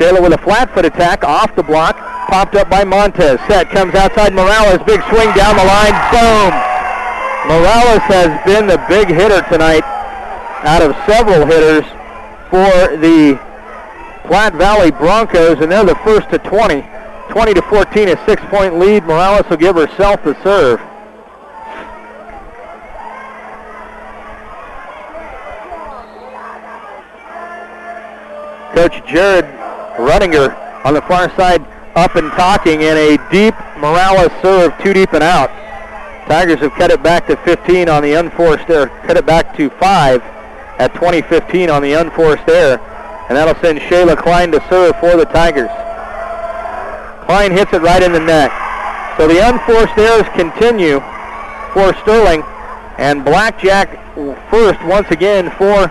Shayla with a flat foot attack off the block, popped up by Montez. Set comes outside Morales, big swing down the line, boom! Morales has been the big hitter tonight out of several hitters for the Platte Valley Broncos, and they're the first to 20. 20 to 14, a 6-point lead. Morales will give herself the serve. Coach Jared Ruttinger on the far side up and talking, and a deep Morales serve, too deep and out. Tigers have cut it back to 15 on the unforced error, cut it back to 5 at 20-15 on the unforced error, and that'll send Shayla Klein to serve for the Tigers. Klein hits it right in the net. So the unforced errors continue for Sterling, and Blackjack first once again for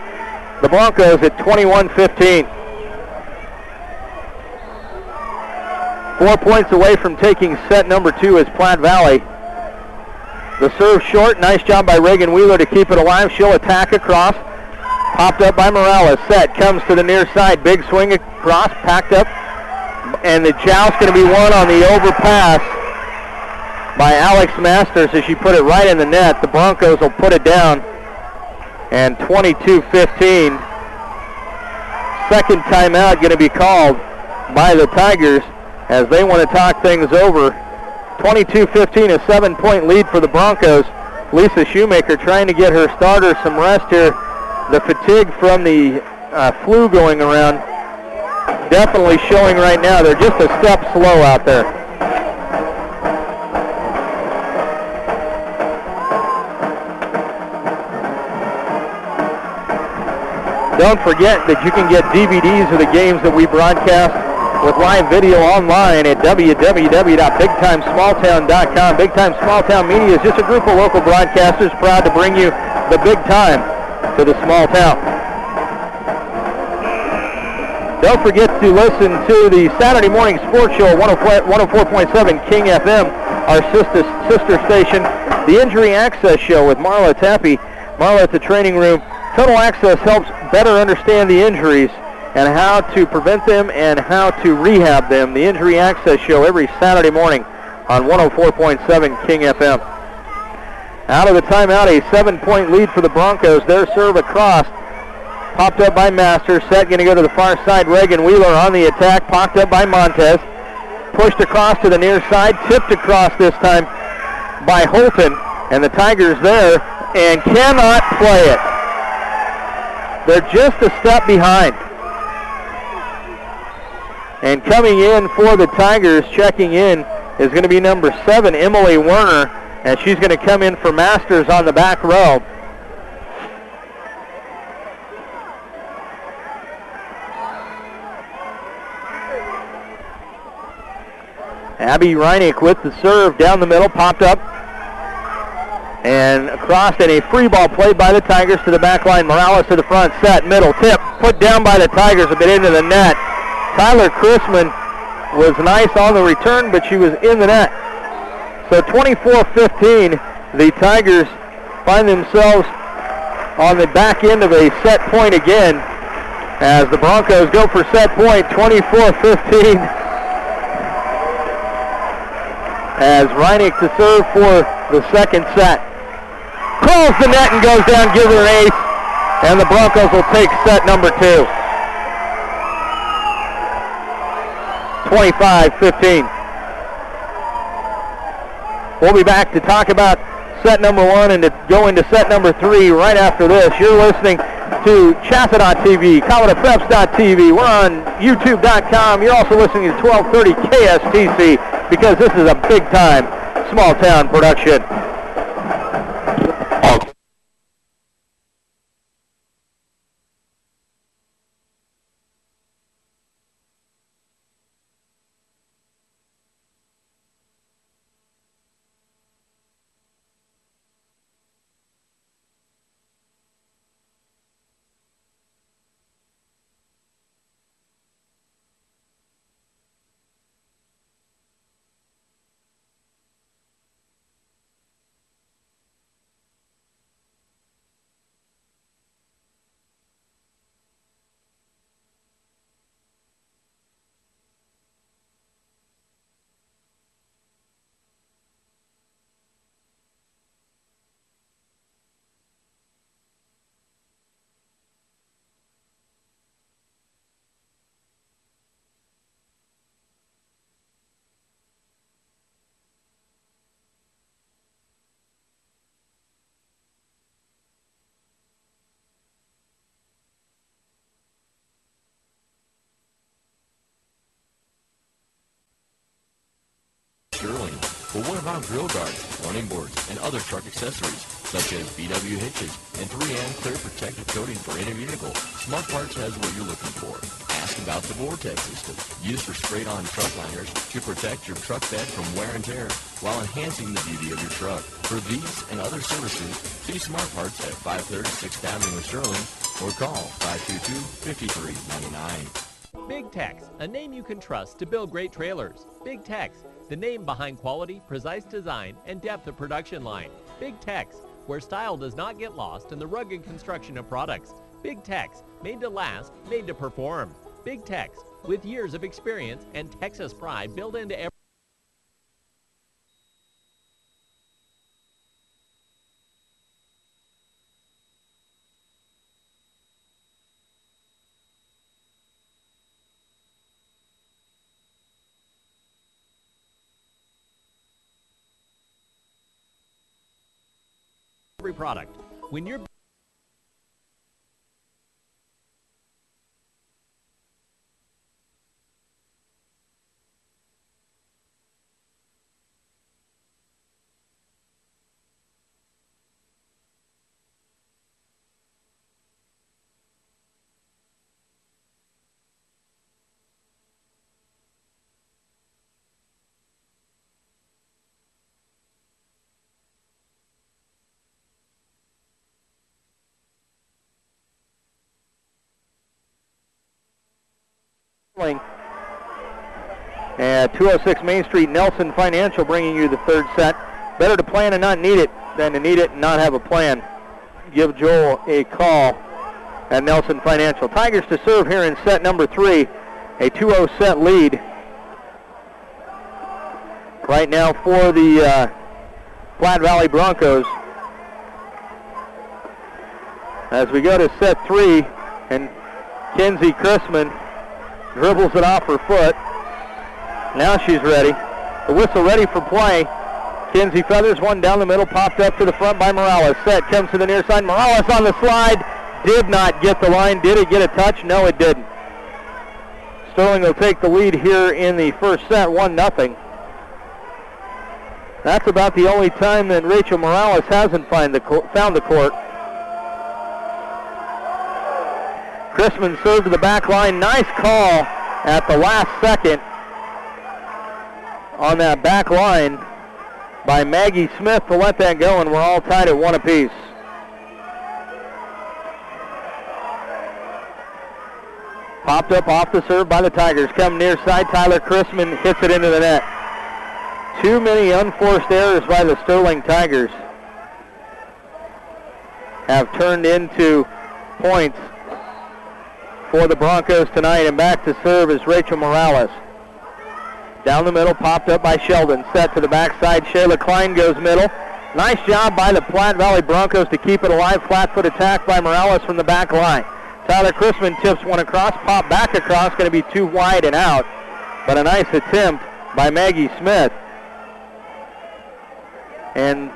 the Broncos at 21-15. 4 points away from taking set number 2 is Platte Valley. The serve short, nice job by Reagan Wheeler to keep it alive. She'll attack across, popped up by Morales. Set comes to the near side, big swing across, packed up, and the joust's going to be won on the overpass by Alex Masters as she put it right in the net. The Broncos will put it down, and 22-15. Second timeout going to be called by the Tigers as they want to talk things over. 22-15, a 7-point lead for the Broncos. Lisa Shoemaker trying to get her starters some rest here. The fatigue from the flu going around definitely showing right now. They're just a step slow out there. Don't forget that you can get DVDs of the games that we broadcast with live video online at www.bigtimesmalltown.com. Big Time Small Town Media is just a group of local broadcasters proud to bring you the big time to the small town. Don't forget to listen to the Saturday morning sports show, 104.7 King FM, our sister station, the Injury Access Show with Marla Tappy. Marla at the training room. Total Access helps better understand the injuries and how to prevent them and how to rehab them. The Injury Access Show every Saturday morning on 104.7 King FM. Out of the timeout, a 7-point lead for the Broncos. Their serve across, popped up by Masters. Set going to go to the far side. Reagan Wheeler on the attack, popped up by Montez. Pushed across to the near side, tipped across this time by Holton. And the Tigers there and cannot play it. They're just a step behind. And coming in for the Tigers, checking in, is going to be number 7, Emily Werner, and she's going to come in for Masters on the back row. Abby Reinick with the serve down the middle, popped up and across, and a free ball played by the Tigers to the back line. Morales to the front, set, middle, tip, put down by the Tigers, a bit into the net. Tyler Chrisman was nice on the return, but she was in the net. So 24-15, the Tigers find themselves on the back end of a set point again as the Broncos go for set point, 24-15. As Reinick to serve for the second set. Crawls the net and goes down, gives her an ace, and the Broncos will take set number 2. 25-15. We'll be back to talk about set number 1 and to go into set number 3 right after this. You're listening to Chassa.tv, ColoradoPreps.tv. We're on YouTube.com. You're also listening to 1230 KSTC because this is a big-time small-town production. But what about grill guards, running boards, and other truck accessories, such as VW hitches and 3M clear protective coating for any vehicle? Smart Parts has what you're looking for. Ask about the Vortex system, used for sprayed-on truck liners to protect your truck bed from wear and tear while enhancing the beauty of your truck. For these and other services, see Smart Parts at 530 6th Avenue in Sterling or call 522-5399. Big Tex, a name you can trust to build great trailers. Big Tex, the name behind quality, precise design, and depth of production line. Big Tex, where style does not get lost in the rugged construction of products. Big Tex, made to last, made to perform. Big Tex, with years of experience and Texas pride built into every product. When you're at 206 Main Street, Nelson Financial bringing you the third set. Better to plan and not need it than to need it and not have a plan. Give Joel a call at Nelson Financial. Tigers to serve here in set number 3, a 2-0 set lead. Right now for the Platte Valley Broncos. As we go to set 3, and Kenzie Chrisman dribbles it off her foot. Now she's ready. The whistle ready for play. Kenzie feathers one down the middle, popped up to the front by Morales. Set comes to the near side. Morales on the slide. Did not get the line. Did it get a touch? No, it didn't. Sterling will take the lead here in the first set, 1-0. That's about the only time that Rachel Morales hasn't found the court. Chrisman served to the back line. Nice call at the last second on that back line by Maggie Smith to let that go, and we're all tied at 1 apiece. Popped up off the serve by the Tigers. Come near side. Tyler Chrisman hits it into the net. Too many unforced errors by the Sterling Tigers have turned into points for the Broncos tonight, and back to serve is Rachel Morales. Down the middle, popped up by Sheldon. Set to the backside. Shayla Klein goes middle. Nice job by the Platte Valley Broncos to keep it alive. Flat foot attack by Morales from the back line. Tyler Chrisman tips one across, pop back across, going to be too wide and out. But a nice attempt by Maggie Smith. And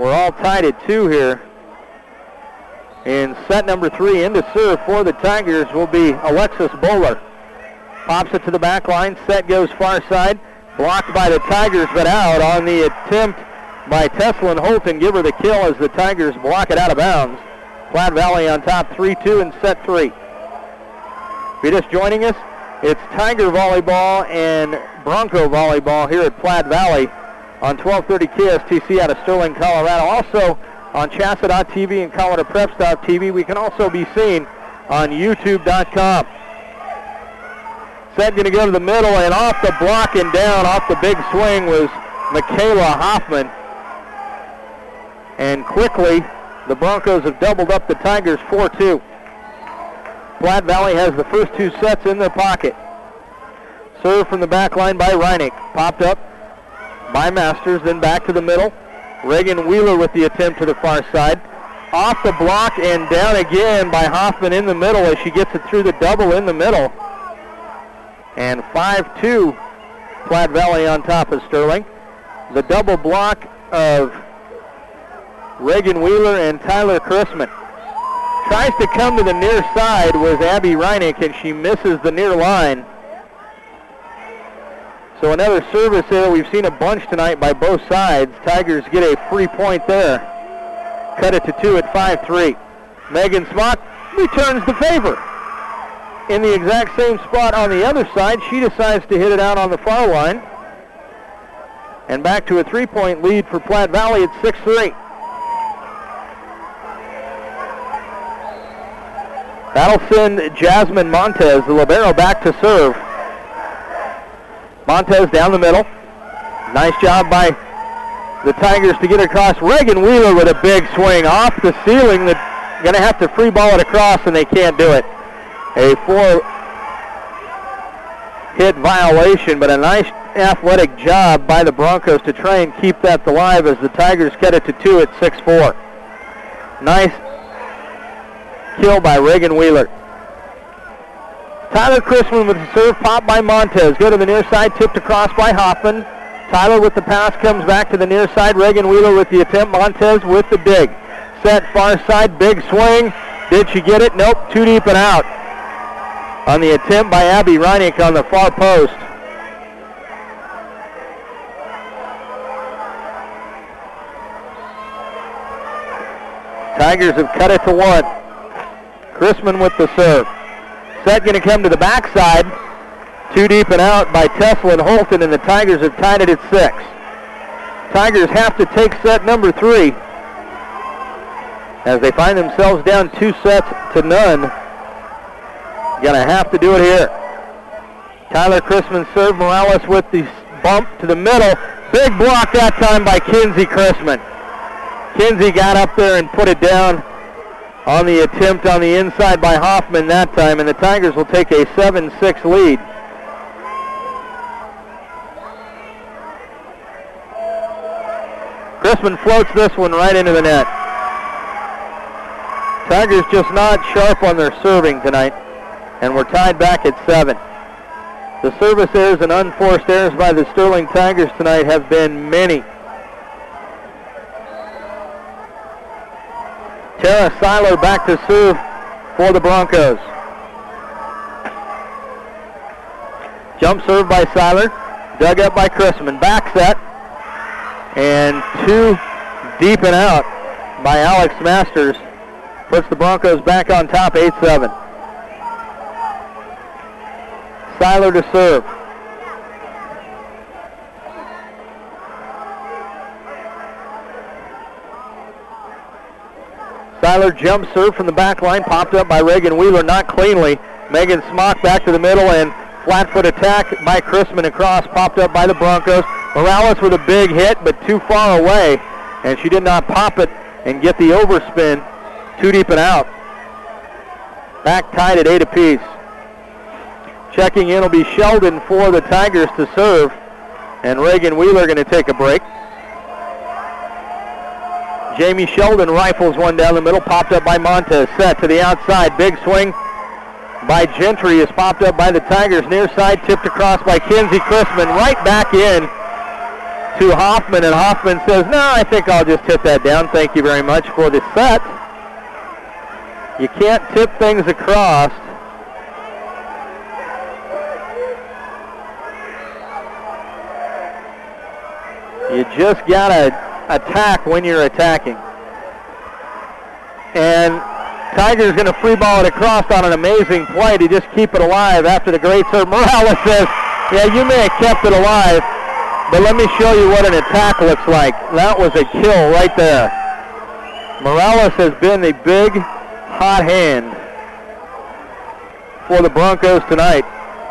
we're all tied at 2 here. In set number 3, in to serve for the Tigers will be Alexis Bowler. Pops it to the back line. Set goes far side. Blocked by the Tigers, but out on the attempt by Teslin Holton. Give her the kill as the Tigers block it out of bounds. Platte Valley on top 3-2 in set 3. If you're just joining us, it's Tiger Volleyball and Bronco Volleyball here at Platte Valley on 1230 KSTC out of Sterling, Colorado. Also on Chassa.tv and ColoradoPreps.tv. We can also be seen on YouTube.com. Set going to go to the middle, and off the block and down off the big swing was Michaela Hoffman. And quickly, the Broncos have doubled up the Tigers 4-2. Platte Valley has the first 2 sets in their pocket. Serve from the back line by Reineck. Popped up by Masters, then back to the middle. Reagan Wheeler with the attempt to the far side. Off the block and down again by Hoffman in the middle as she gets it through the double in the middle. And 5-2, Platte Valley on top of Sterling. The double block of Reagan Wheeler and Tyler Chrisman. Tries to come to the near side was Abby Reinick, and she misses the near line. So another service there. We've seen a bunch tonight by both sides. Tigers get a free point there. Cut it to 2 at 5-3. Megan Smock returns the favor. In the exact same spot on the other side, she decides to hit it out on the far line. And back to a 3-point lead for Platte Valley at 6-3. That'll send Jasmine Montez, the libero, back to serve. Montez down the middle. Nice job by the Tigers to get across. Reagan Wheeler with a big swing off the ceiling. They're going to have to free ball it across, and they can't do it. A 4-hit violation, but a nice athletic job by the Broncos to try and keep that alive as the Tigers cut it to 2 at 6-4. Nice kill by Reagan Wheeler. Tyler Chrisman with the serve, pop by Montez. Go to the near side, tipped across by Hoffman. Tyler with the pass comes back to the near side. Reagan Wheeler with the attempt. Montez with the dig. Set far side, big swing. Did she get it? Nope, too deep and out. On the attempt by Abby Reinick on the far post. Tigers have cut it to 1. Chrisman with the serve. Set going to come to the backside. Too deep and out by Tesla and Holton, and the Tigers have tied it at 6. Tigers have to take set number 3 as they find themselves down 2 sets to none. Going to have to do it here. Tyler Chrisman serve. Morales with the bump to the middle. Big block that time by Kinsey Chrisman. Kinsey got up there and put it down on the attempt on the inside by Hoffman that time, and the Tigers will take a 7-6 lead. Chrisman floats this one right into the net. Tigers just not sharp on their serving tonight, and we're tied back at 7. The service errors and unforced errors by the Sterling Tigers tonight have been many. Tara Seiler back to serve for the Broncos. Jump serve by Seiler. Dug up by Chrisman. Back set. And 2 deep and out by Alex Masters. Puts the Broncos back on top, 8-7. Seiler to serve. Seiler jump serve from the back line, popped up by Reagan Wheeler, not cleanly. Megan Smock back to the middle, and flat foot attack by Chrisman across, popped up by the Broncos. Morales with a big hit, but too far away, and she did not pop it and get the overspin. 2 deep and out. Back tied at 8 apiece. Checking in will be Sheldon for the Tigers to serve, and Reagan Wheeler going to take a break. Jamie Sheldon rifles one down the middle, popped up by Montez. Set to the outside, big swing by Gentry is popped up by the Tigers. Near side, tipped across by Kinsey Chrisman. Right back in to Hoffman, and Hoffman says, no, I think I'll just hit that down. Thank you very much for the set. You can't tip things across. You just got to attack when you're attacking. And Tigers going to free ball it across on an amazing play to just keep it alive after the great serve. Morales says, yeah, you may have kept it alive, but let me show you what an attack looks like. That was a kill right there. Morales has been the big hot hand for the Broncos tonight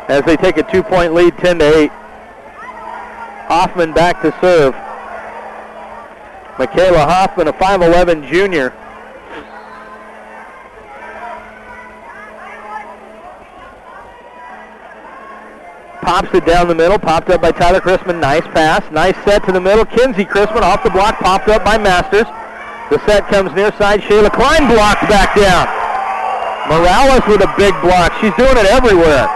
as they take a 2-point lead, 10-8. Hoffman back to serve. Michaela Hoffman, a 5'11 junior. Pops it down the middle, popped up by Tyler Chrisman. Nice pass, nice set to the middle. Kinsey Chrisman off the block, popped up by Masters. The set comes near side. Shayla Klein blocks back down. Morales with a big block. She's doing it everywhere.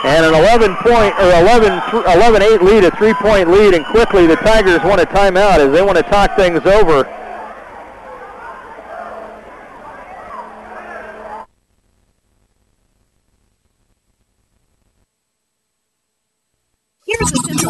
And an 11-8 lead, a 3-point lead, and quickly the Tigers want a timeout as they want to talk things over.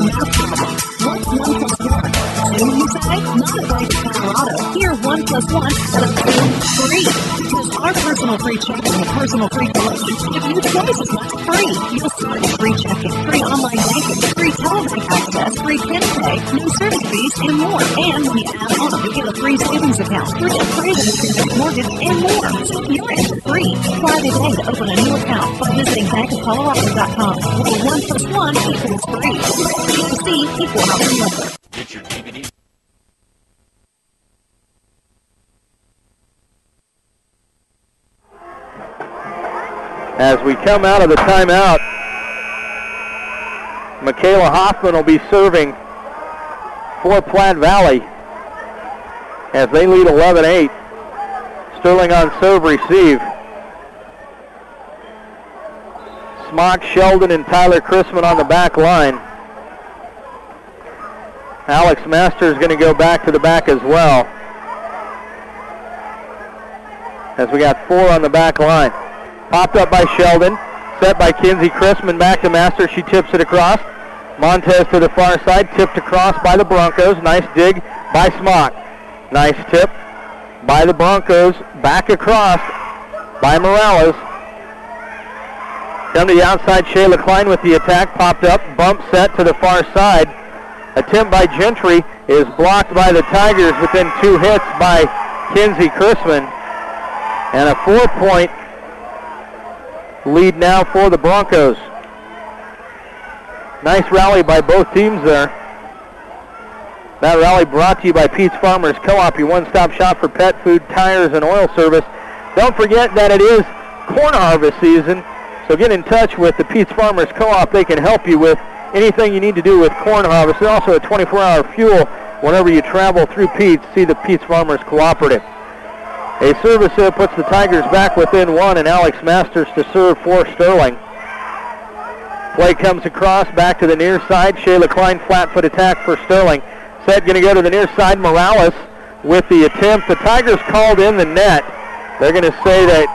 simple math problem. What's 1 plus 1? 2, you say? Not according to Colorado. Here, 1 plus 1 ends up being 3. Because our personal free checking and personal free collections give you twice as much free. You'll start with free checking, free online banking, free telebank access, free PIN pay, no service fees, and more. And when you add on, you get a free savings account, free appraisal with your next mortgage, and more. So you're in for free. Try today to open a new account by visiting bankofcolorado.com, where 1 plus 1 equals free. BOC equal housing lender. Get your DVD. As we come out of the timeout, Michaela Hoffman will be serving for Platte Valley as they lead 11-8. Sterling on serve receive. Smock, Sheldon, and Tyler Chrisman on the back line. Alex Masters is going to go back to the back as well, as we got 4 on the back line. Popped up by Sheldon, set by Kinsey Chrisman, back to Masters. She tips it across. Montez to the far side, tipped across by the Broncos. Nice dig by Smock. Nice tip by the Broncos, back across by Morales. Come to the outside, Shayla Klein with the attack, popped up, bump set to the far side. Attempt by Gentry is blocked by the Tigers, but then 2 hits by Kinsey Chrisman. And a 4-point lead now for the Broncos. Nice rally by both teams there. That rally brought to you by Pete's Farmers Co-op, your one-stop shop for pet food, tires, and oil service. Don't forget that it is corn harvest season, so get in touch with the Pete's Farmers Co-op. They can help you with anything you need to do with corn harvest. There's also a 24-hour fuel whenever you travel through Pete's. See the Pete's Farmers Cooperative. A service there puts the Tigers back within 1, and Alex Masters to serve for Sterling. Play comes across, back to the near side. Shayla Klein, flat foot attack for Sterling. Set going to go to the near side. Morales with the attempt. The Tigers called in the net. They're going to say that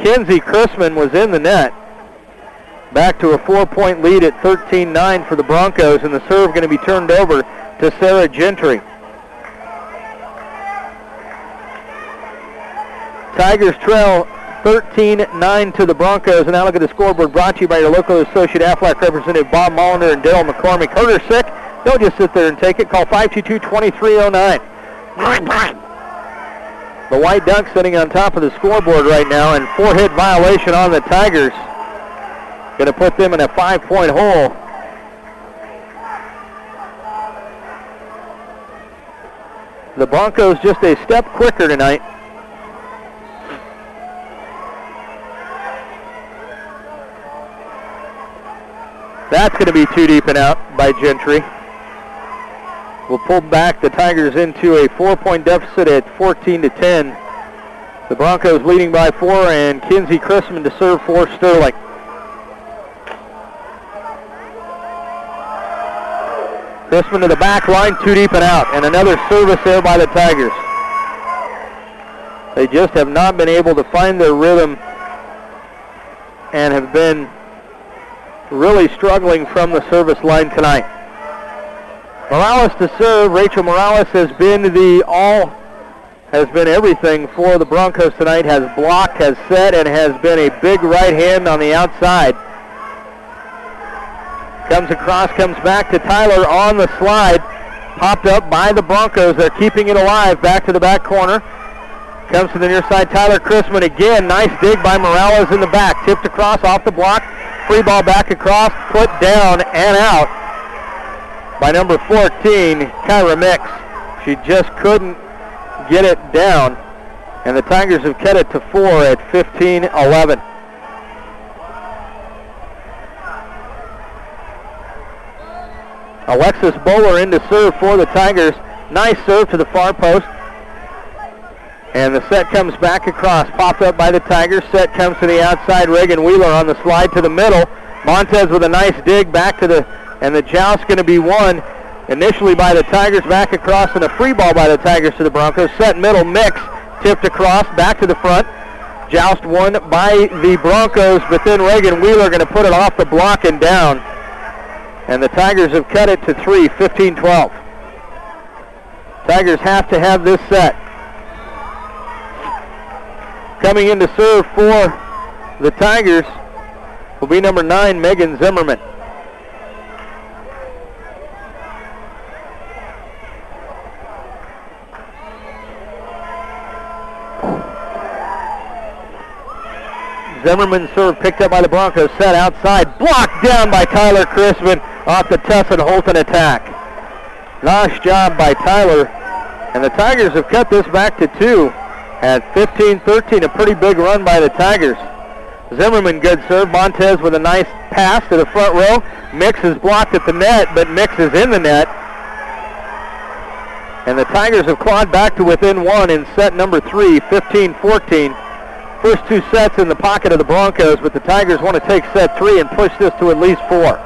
Kinsey Chrisman was in the net. Back to a 4-point lead at 13-9 for the Broncos, and the serve going to be turned over to Sarah Gentry. Tigers trail 13-9 to the Broncos, and now look at the scoreboard brought to you by your local associate athletic representative Bob Mulliner and Daryl McCormick. Hurt or sick? Don't just sit there and take it. Call 522-2309. The White Ducks sitting on top of the scoreboard right now, and 4-hit violation on the Tigers. Going to put them in a 5-point hole. The Broncos just a step quicker tonight. That's going to be too deep and out by Gentry. We'll pull back the Tigers into a 4-point deficit at 14-10. The Broncos leading by 4, and Kinsey Chrisman to serve for Sterling. Chrisman to the back line, too deep and out, and another service there by the Tigers. They just have not been able to find their rhythm and have been really struggling from the service line tonight. Morales to serve. Rachel Morales has been everything for the Broncos tonight. Has blocked, has set, and has been a big right hand on the outside. Comes across, comes back to Tyler on the slide. Popped up by the Broncos. They're keeping it alive. Back to the back corner. Comes to the near side. Tyler Chrisman again. Nice dig by Morales in the back. Tipped across off the block. Free ball back across. Put down and out by number 14, Kyra Mix. She just couldn't get it down. And the Tigers have cut it to 4 at 15-11. Alexis Bowler in to serve for the Tigers. Nice serve to the far post. And the set comes back across. Popped up by the Tigers. Set comes to the outside. Reagan Wheeler on the slide to the middle. Montez with a nice dig back to the, and the joust going to be won initially by the Tigers. Back across, and a free ball by the Tigers to the Broncos. Set middle, Mix tipped across, back to the front. Joust won by the Broncos, but then Reagan Wheeler going to put it off the block and down. And the Tigers have cut it to 3, 15-12. Tigers have to have this set. Coming in to serve for the Tigers will be number 9, Megan Zimmerman. Zimmerman serve picked up by the Broncos, set outside, blocked down by Tyler Chrisman off the Tessin Holton attack. Nice job by Tyler, and the Tigers have cut this back to 2 at 15-13, a pretty big run by the Tigers. Zimmerman, good serve. Montez with a nice pass to the front row. Mix is blocked at the net, but Mix is in the net. And the Tigers have clawed back to within 1 in set number 3, 15-14. First 2 sets in the pocket of the Broncos, but the Tigers want to take set 3 and push this to at least 4.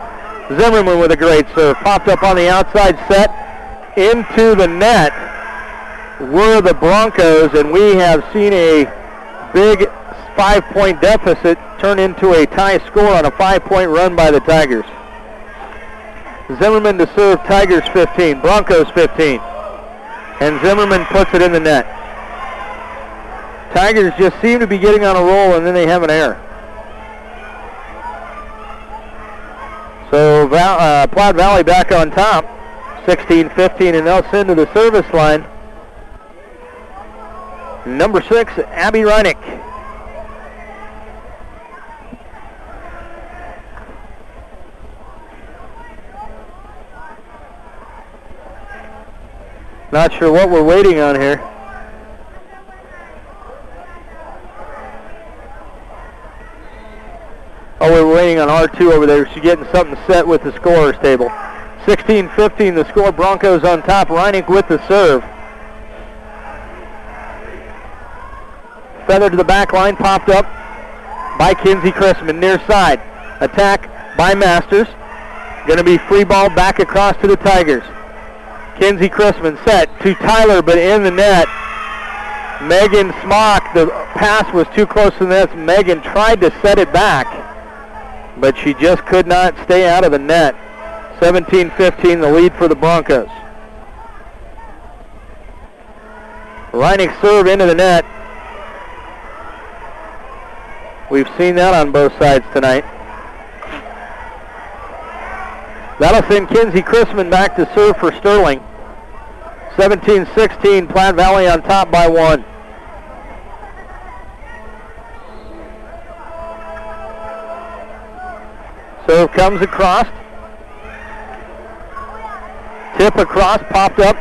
Zimmerman with a great serve. Popped up on the outside, set into the net were the Broncos, and we have seen a big 5-point deficit turn into a tie score on a 5-point run by the Tigers. Zimmerman to serve, Tigers 15, Broncos 15. And Zimmerman puts it in the net. Tigers just seem to be getting on a roll, and then they have an error. So Platte Valley back on top, 16-15, and they'll send to the service line number 6, Abby Reinick. Not sure what we're waiting on here. Oh, we're waiting on R2 over there. She's getting something set with the scorer's table. 16-15 the score. Broncos on top. Reinick with the serve. Feather to the back line. Popped up by Kinsey Chrisman. Near side. Attack by Masters. Going to be free ball back across to the Tigers. Kinsey Chrisman set to Tyler, but in the net. Megan Smock, the pass was too close to the net. Megan tried to set it back, but she just could not stay out of the net. 17-15, the lead for the Broncos. Reinick serve into the net. We've seen that on both sides tonight. That'll send Kinsey Chrisman back to serve for Sterling. 17-16, Platte Valley on top by 1. Serve comes across. Tip across, popped up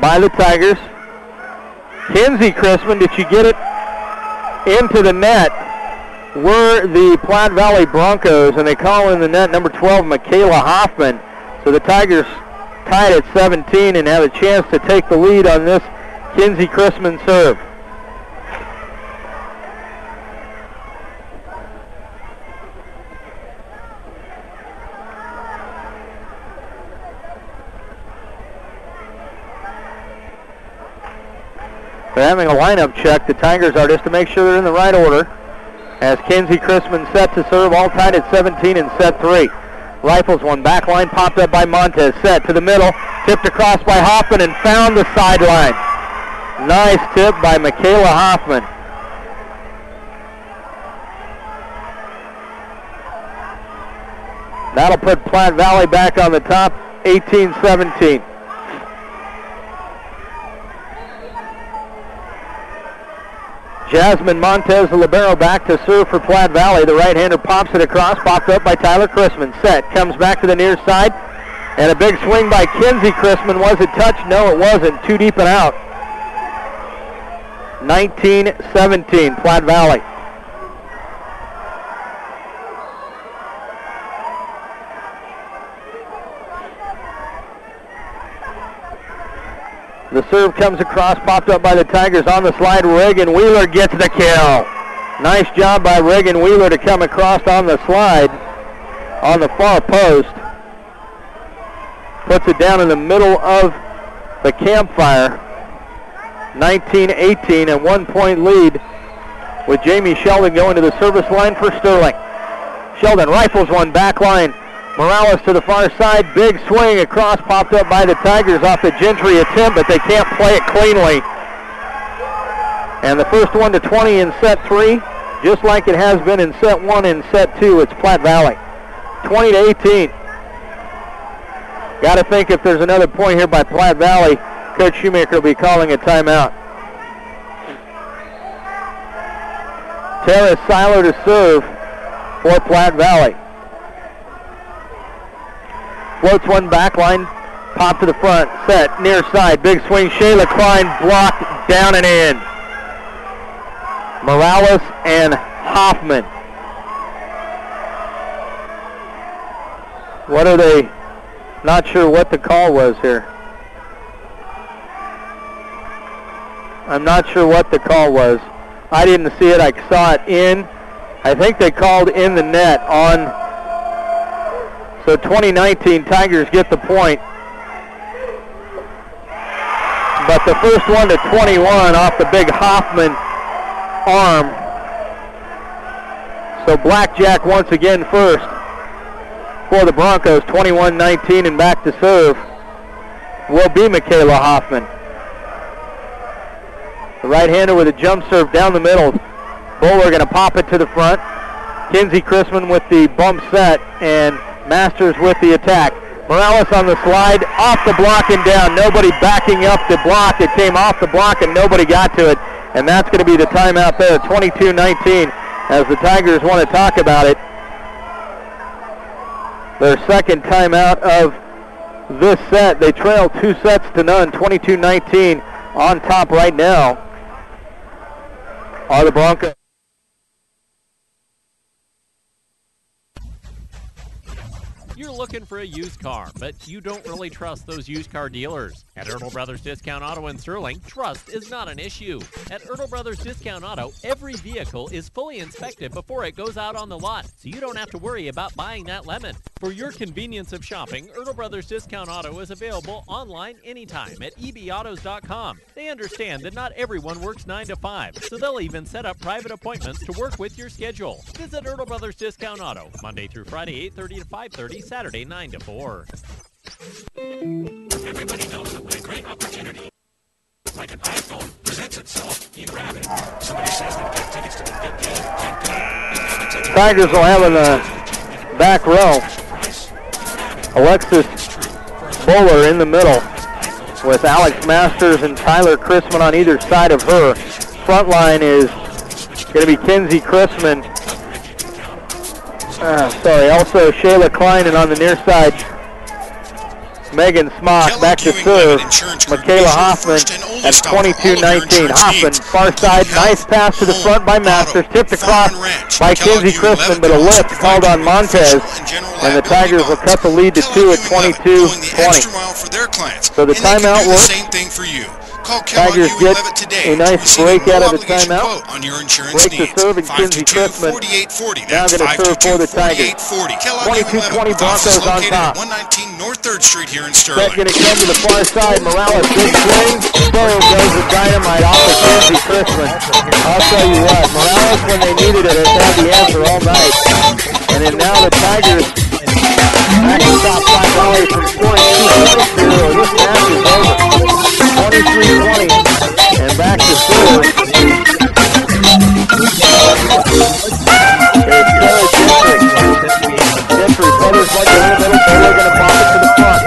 by the Tigers. Kinsey Chrisman, did she get it into the net? Were the Platte Valley Broncos, and they call in the net number 12, Michaela Hoffman. So the Tigers tied at 17 and have a chance to take the lead on this Kinsey Chrisman serve. They're having a lineup check. The Tigers are, just to make sure they're in the right order. As Kinsey Chrisman set to serve, all tied at 17 in set 3. Rifles one, back line popped up by Montez, set to the middle, tipped across by Hoffman and found the sideline. Nice tip by Michaela Hoffman. That'll put Platte Valley back on the top, 18-17. Jasmine Montez, the libero, back to serve for Platte Valley. The right-hander pops it across, popped up by Tyler Chrisman. Set, comes back to the near side, and a big swing by Kinsey Chrisman. Was it touched? No, it wasn't. Too deep and out. 19-17, Platte Valley. The serve comes across, popped up by the Tigers on the slide. Reagan Wheeler gets the kill. Nice job by Reagan Wheeler to come across on the slide on the far post. Puts it down in the middle of the campfire. 19-18, a 1-point lead with Jamie Sheldon going to the service line for Sterling. Sheldon rifles one, back line Morales to the far side, big swing across, popped up by the Tigers off the Gentry attempt, but they can't play it cleanly. And the first one to 20 in set 3, just like it has been in set 1 and set 2, it's Platte Valley. 20-18. Got to think if there's another point here by Platte Valley, Coach Shoemaker will be calling a timeout. Tara Seiler to serve for Platte Valley. Floats one back line, pop to the front, set, near side, big swing, Shayla Klein blocked, down and in. Morales and Hoffman. What are they? Not sure what the call was here. I'm not sure what the call was. I didn't see it. I saw it in. I think they called in the net on. So 2019 Tigers get the point. But the first one to 21 off the big Hoffman arm. So Blackjack once again first for the Broncos. 21-19 and back to serve will be Michaela Hoffman. The right-hander with a jump serve down the middle. Bowler going to pop it to the front. Kinsey Chrisman with the bump set and Masters with the attack. Morales on the slide, off the block and down. Nobody backing up the block. It came off the block and nobody got to it. And that's going to be the timeout there, 22-19, as the Tigers want to talk about it. Their second timeout of this set. They trail 2-0, 22-19. On top right now are the Broncos. You're looking for a used car, but you don't really trust those used car dealers. At Erdl Brothers Discount Auto in Sterling, trust is not an issue. At Erdl Brothers Discount Auto, every vehicle is fully inspected before it goes out on the lot, so you don't have to worry about buying that lemon. For your convenience of shopping, Erdl Brothers Discount Auto is available online anytime at ebautos.com. They understand that not everyone works 9 to 5, so they'll even set up private appointments to work with your schedule. Visit Erdl Brothers Discount Auto, Monday through Friday, 8:30 to 5:30, Saturday, 9 to 4. Everybody knows that when a great opportunity like an iPhone presents itself, you grab it. Somebody says they've got tickets to the big game. Can't go. Tigers will have in the back row Alexis Bowler in the middle with Alex Masters and Tyler Chrisman on either side of her. Front line is going to be Kinsey Chrisman. Also Shayla Klein, and on the near side, Megan Smock. Back to serve, Michaela Hoffman at 22-19. Hoffman, far side, nice pass to the front by Masters, tipped across by Kinsey Chrisman, but a lift called on Montez, and the Tigers will cut the lead to 2 at 22-20. So the timeout works. Tigers get a nice break out of the timeout. Break the serve, and Kinsey Chrisman now going to serve for the Tigers. 22-20 Broncos on top. 119 North 3rd Street here in Sterling. Set going to come to the far side. Morales, big swing. Boom goes the dynamite off of Kinsey Chrisman. I'll tell you what, Morales, when they needed it, has had the answer all night. And then now the Tigers back to top Platte Valley from scoring 2 points here. This match is over. 23-20, and back to serve. There's Taylor Gentry. Feathers like a little bit. They're going to pop it to the front.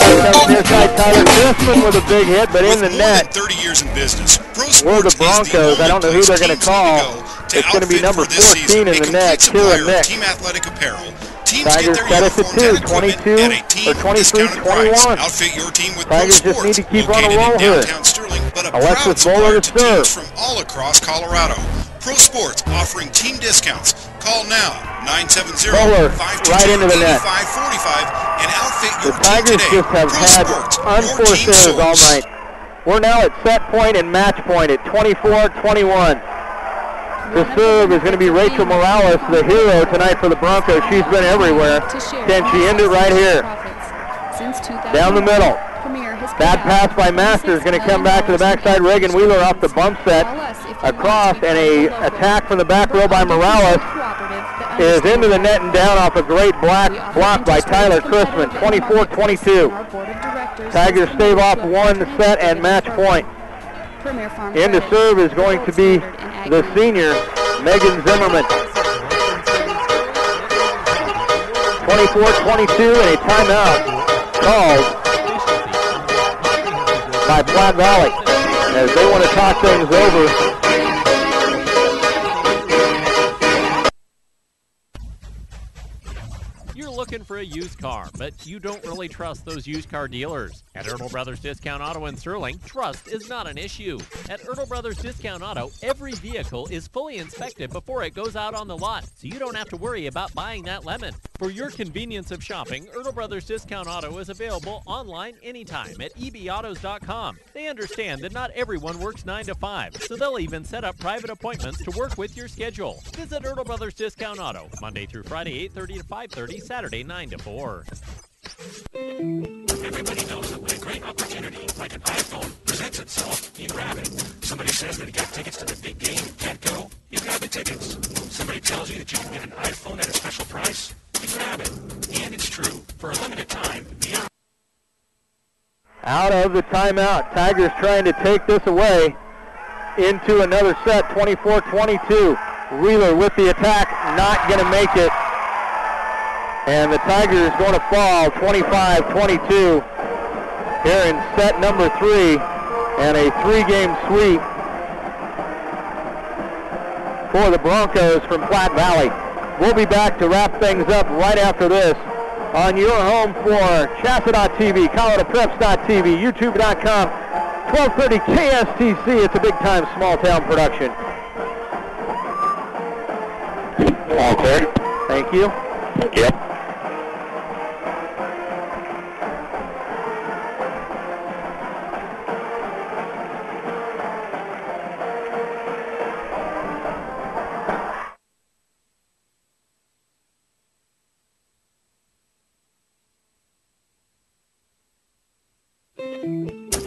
Here comes near side Tyler Chrisman with a big hit, but in the net. 30 years in business, were the Broncos. I don't know who they're going to call. It's going to be number 14 in the net, Kira Nick. Team Athletic Apparel. Tigers set it to 2, 22 or 23-21. Outfit your team with Tigers just need to keep on a roll here. Alexis Bowler to serve. From all across Colorado. Pro Sports offering team discounts. Call now 970-522-8545 and outfit your team today. The Tigers just have had unforced errors all night. We're now at set point and match point at 24-21. The serve is going to be Rachel Morales, the hero tonight for the Broncos. She's been everywhere. Can she end it right here? Down the middle. Bad pass by Masters. Going to come back to the backside. Reagan Wheeler off the bump set. Across, and a attack from the back row by Morales. is into the net and down off a great block by Tyler Chrisman, 24-22. Tigers stave off one set and match point. Into serve is going to be the senior, Megan Zimmerman. 24-22 and a timeout called by Platte Valley as they want to talk things over. You're looking for a used car, but you don't really trust those used car dealers. At Erdl Brothers Discount Auto in Sterling, trust is not an issue. At Erdl Brothers Discount Auto, every vehicle is fully inspected before it goes out on the lot, so you don't have to worry about buying that lemon. For your convenience of shopping, Erdl Brothers Discount Auto is available online anytime at ebautos.com. They understand that not everyone works 9 to 5, so they'll even set up private appointments to work with your schedule. Visit Erdl Brothers Discount Auto, Monday through Friday, 8:30 to 5:30, Saturday, 9 to 4. Everybody knows that when a great opportunity like an iPhone presents itself, you grab it. Somebody says that he got tickets to the big game, can't go, you grab the tickets. Somebody tells you that you can get an iPhone at a special price, you grab it. And it's true. For a limited time, out of the timeout, Tigers trying to take this away into another set, 24-22. Wheeler with the attack, not going to make it. And the Tigers going to fall 25-22 here in set number 3, and a 3-game sweep for the Broncos from Platte Valley. We'll be back to wrap things up right after this on your home for Shasta.tv, ColoradoPreps.tv, YouTube.com, 1230 KSTC. It's a big-time small-town production. All clear. Thank you. Yep.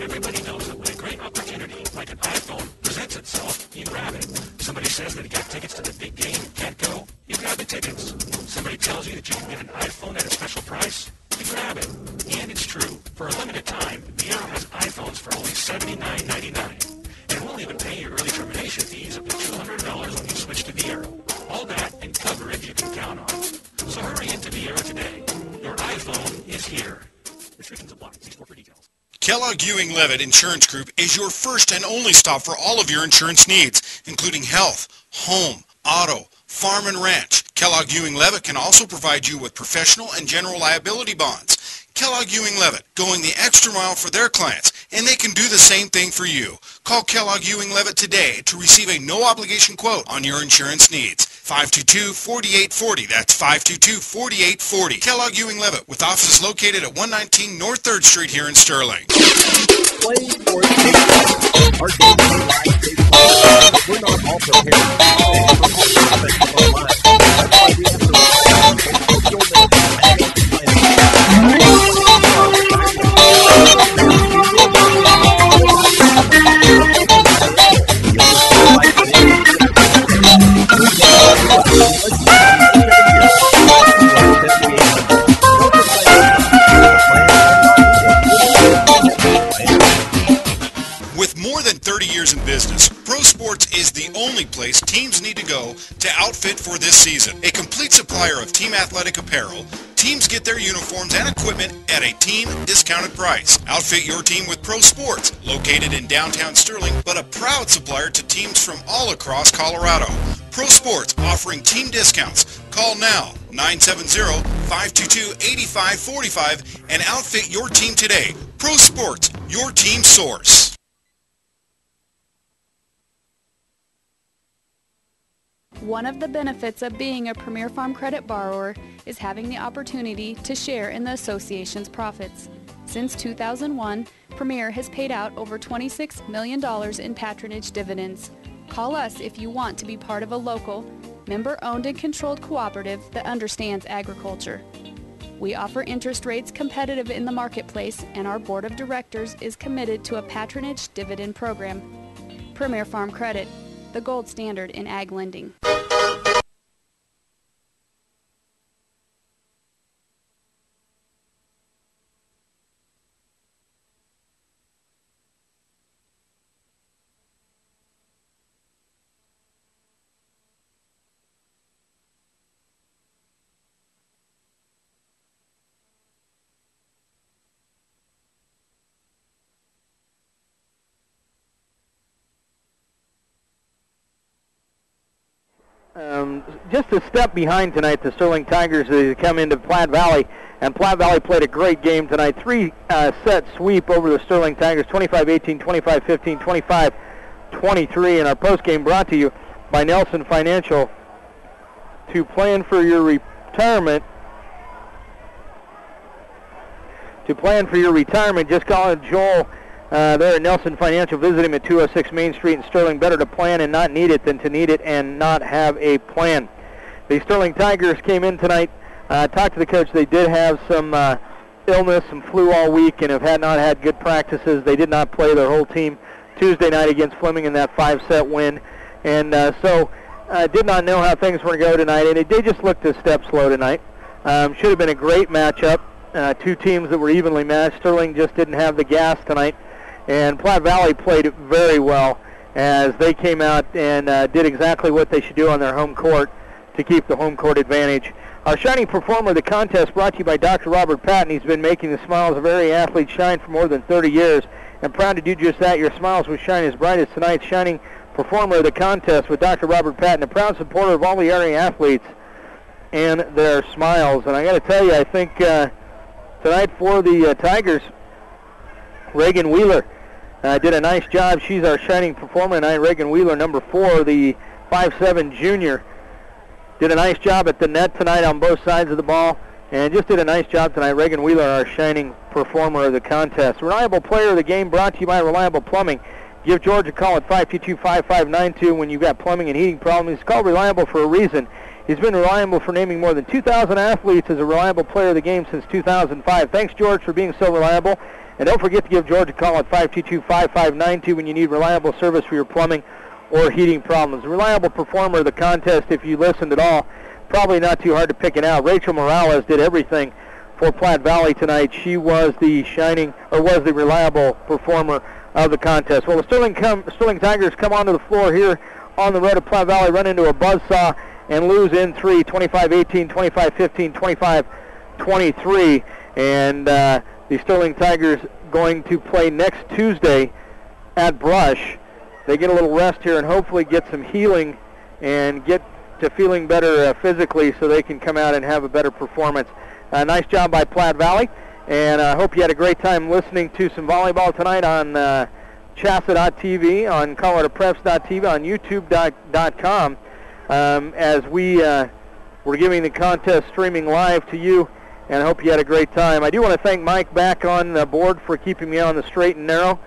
everybody knows that when a great opportunity like an iPhone presents itself, you grab it. Somebody says that he got tickets to the big game, can't go, you grab the tickets. Somebody tells you that you can get an iPhone at a special price, you grab it. And it's true. For a limited time, Vero has iPhones for only $79.99. And we'll even pay your early termination fees up to $200 when you switch to Vero. All that and coverage you can count on. So hurry into Vero today. Your iPhone is here. Restrictions apply. See store for details. Kellogg Ewing Levitt Insurance Group is your first and only stop for all of your insurance needs, including health, home, auto, farm and ranch. Kellogg Ewing Levitt can also provide you with professional and general liability bonds. Kellogg Ewing Levitt, going the extra mile for their clients, and they can do the same thing for you. Call Kellogg Ewing Levitt today to receive a no-obligation quote on your insurance needs. 522-4840. That's 522-4840. Kellogg Ewing Levitt, with offices located at 119 North 3rd Street here in Sterling. Play for our game live baseball. We're not also here. That's why we have to rely on social With more than 30 years in business, Pro Sports is the only place teams need to go to outfit for this season. A complete supplier of team athletic apparel, teams get their uniforms and equipment at a team discounted price. Outfit your team with Pro Sports, located in downtown Sterling, but a proud supplier to teams from all across Colorado. Pro Sports, offering team discounts. Call now, 970-522-8545, and outfit your team today. Pro Sports, your team source. One of the benefits of being a Premier Farm Credit borrower is having the opportunity to share in the association's profits. Since 2001, Premier has paid out over $26 million in patronage dividends. Call us if you want to be part of a local, member-owned and controlled cooperative that understands agriculture. We offer interest rates competitive in the marketplace, and our board of directors is committed to a patronage dividend program. Premier Farm Credit, the gold standard in ag lending. just a step behind tonight, the Sterling Tigers, as they come into Platte Valley. And Platte Valley played a great game tonight. Three-set sweep over the Sterling Tigers, 25-18, 25-15, 25-23. And our postgame brought to you by Nelson Financial. To plan for your retirement, just call Joel there at Nelson Financial. Visit him at 206 Main Street in Sterling. Better to plan and not need it than to need it and not have a plan. The Sterling Tigers came in tonight. Talked to the coach. They did have some illness, some flu all week, and have not had good practices. They did not play their whole team Tuesday night against Fleming in that 5-set win. And so did not know how things were going to go tonight. And they just looked a step slow tonight. Should have been a great matchup. Two teams that were evenly matched. Sterling just didn't have the gas tonight. And Platte Valley played very well as they came out and did exactly what they should do on their home court to keep the home court advantage. Our shining performer of the contest brought to you by Dr. Robert Patton. He's been making the smiles of every athlete shine for more than 30 years. And proud to do just that. Your smiles will shine as bright as tonight's shining performer of the contest with Dr. Robert Patton, a proud supporter of all the area athletes and their smiles. And I got to tell you, I think tonight for the Tigers, Reagan Wheeler did a nice job. She's our shining performer tonight. Reagan Wheeler, number 4, the 5'7" junior, did a nice job at the net tonight on both sides of the ball, and just did a nice job tonight. Reagan Wheeler, our shining performer of the contest. Reliable player of the game brought to you by Reliable Plumbing. Give George a call at 522-5592 when you've got plumbing and heating problems. He's called Reliable for a reason. He's been reliable for naming more than 2,000 athletes as a reliable player of the game since 2005. Thanks, George, for being so reliable. And don't forget to give George a call at 522-5592 when you need reliable service for your plumbing or heating problems. Reliable performer of the contest, if you listened at all, probably not too hard to pick it out. Rachel Morales did everything for Platte Valley tonight. She was the reliable performer of the contest. Well, the Sterling Tigers come onto the floor here on the road to Platte Valley, run into a buzzsaw and lose in 3, 25-18, 25-15, 25-23. And the Sterling Tigers going to play next Tuesday at Brush. They get a little rest here and hopefully get some healing and get to feeling better physically so they can come out and have a better performance. Nice job by Platte Valley, and I hope you had a great time listening to some volleyball tonight on Chassa.tv, on ColoradoPreps.tv, on YouTube.com, as we're giving the contest streaming live to you, and I hope you had a great time. I do want to thank Mike back on the board for keeping me on the straight and narrow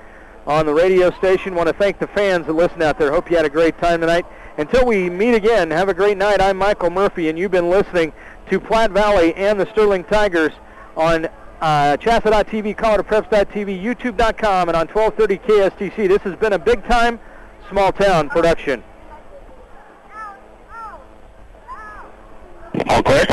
on the radio station. Want to thank the fans that listen out there. Hope you had a great time tonight. Until we meet again, have a great night. I'm Michael Murphy, and you've been listening to Platte Valley and the Sterling Tigers on Chassa.tv, ColoradoPreps.tv, YouTube.com, and on 1230 KSTC. This has been a big-time, small-town production. All clear?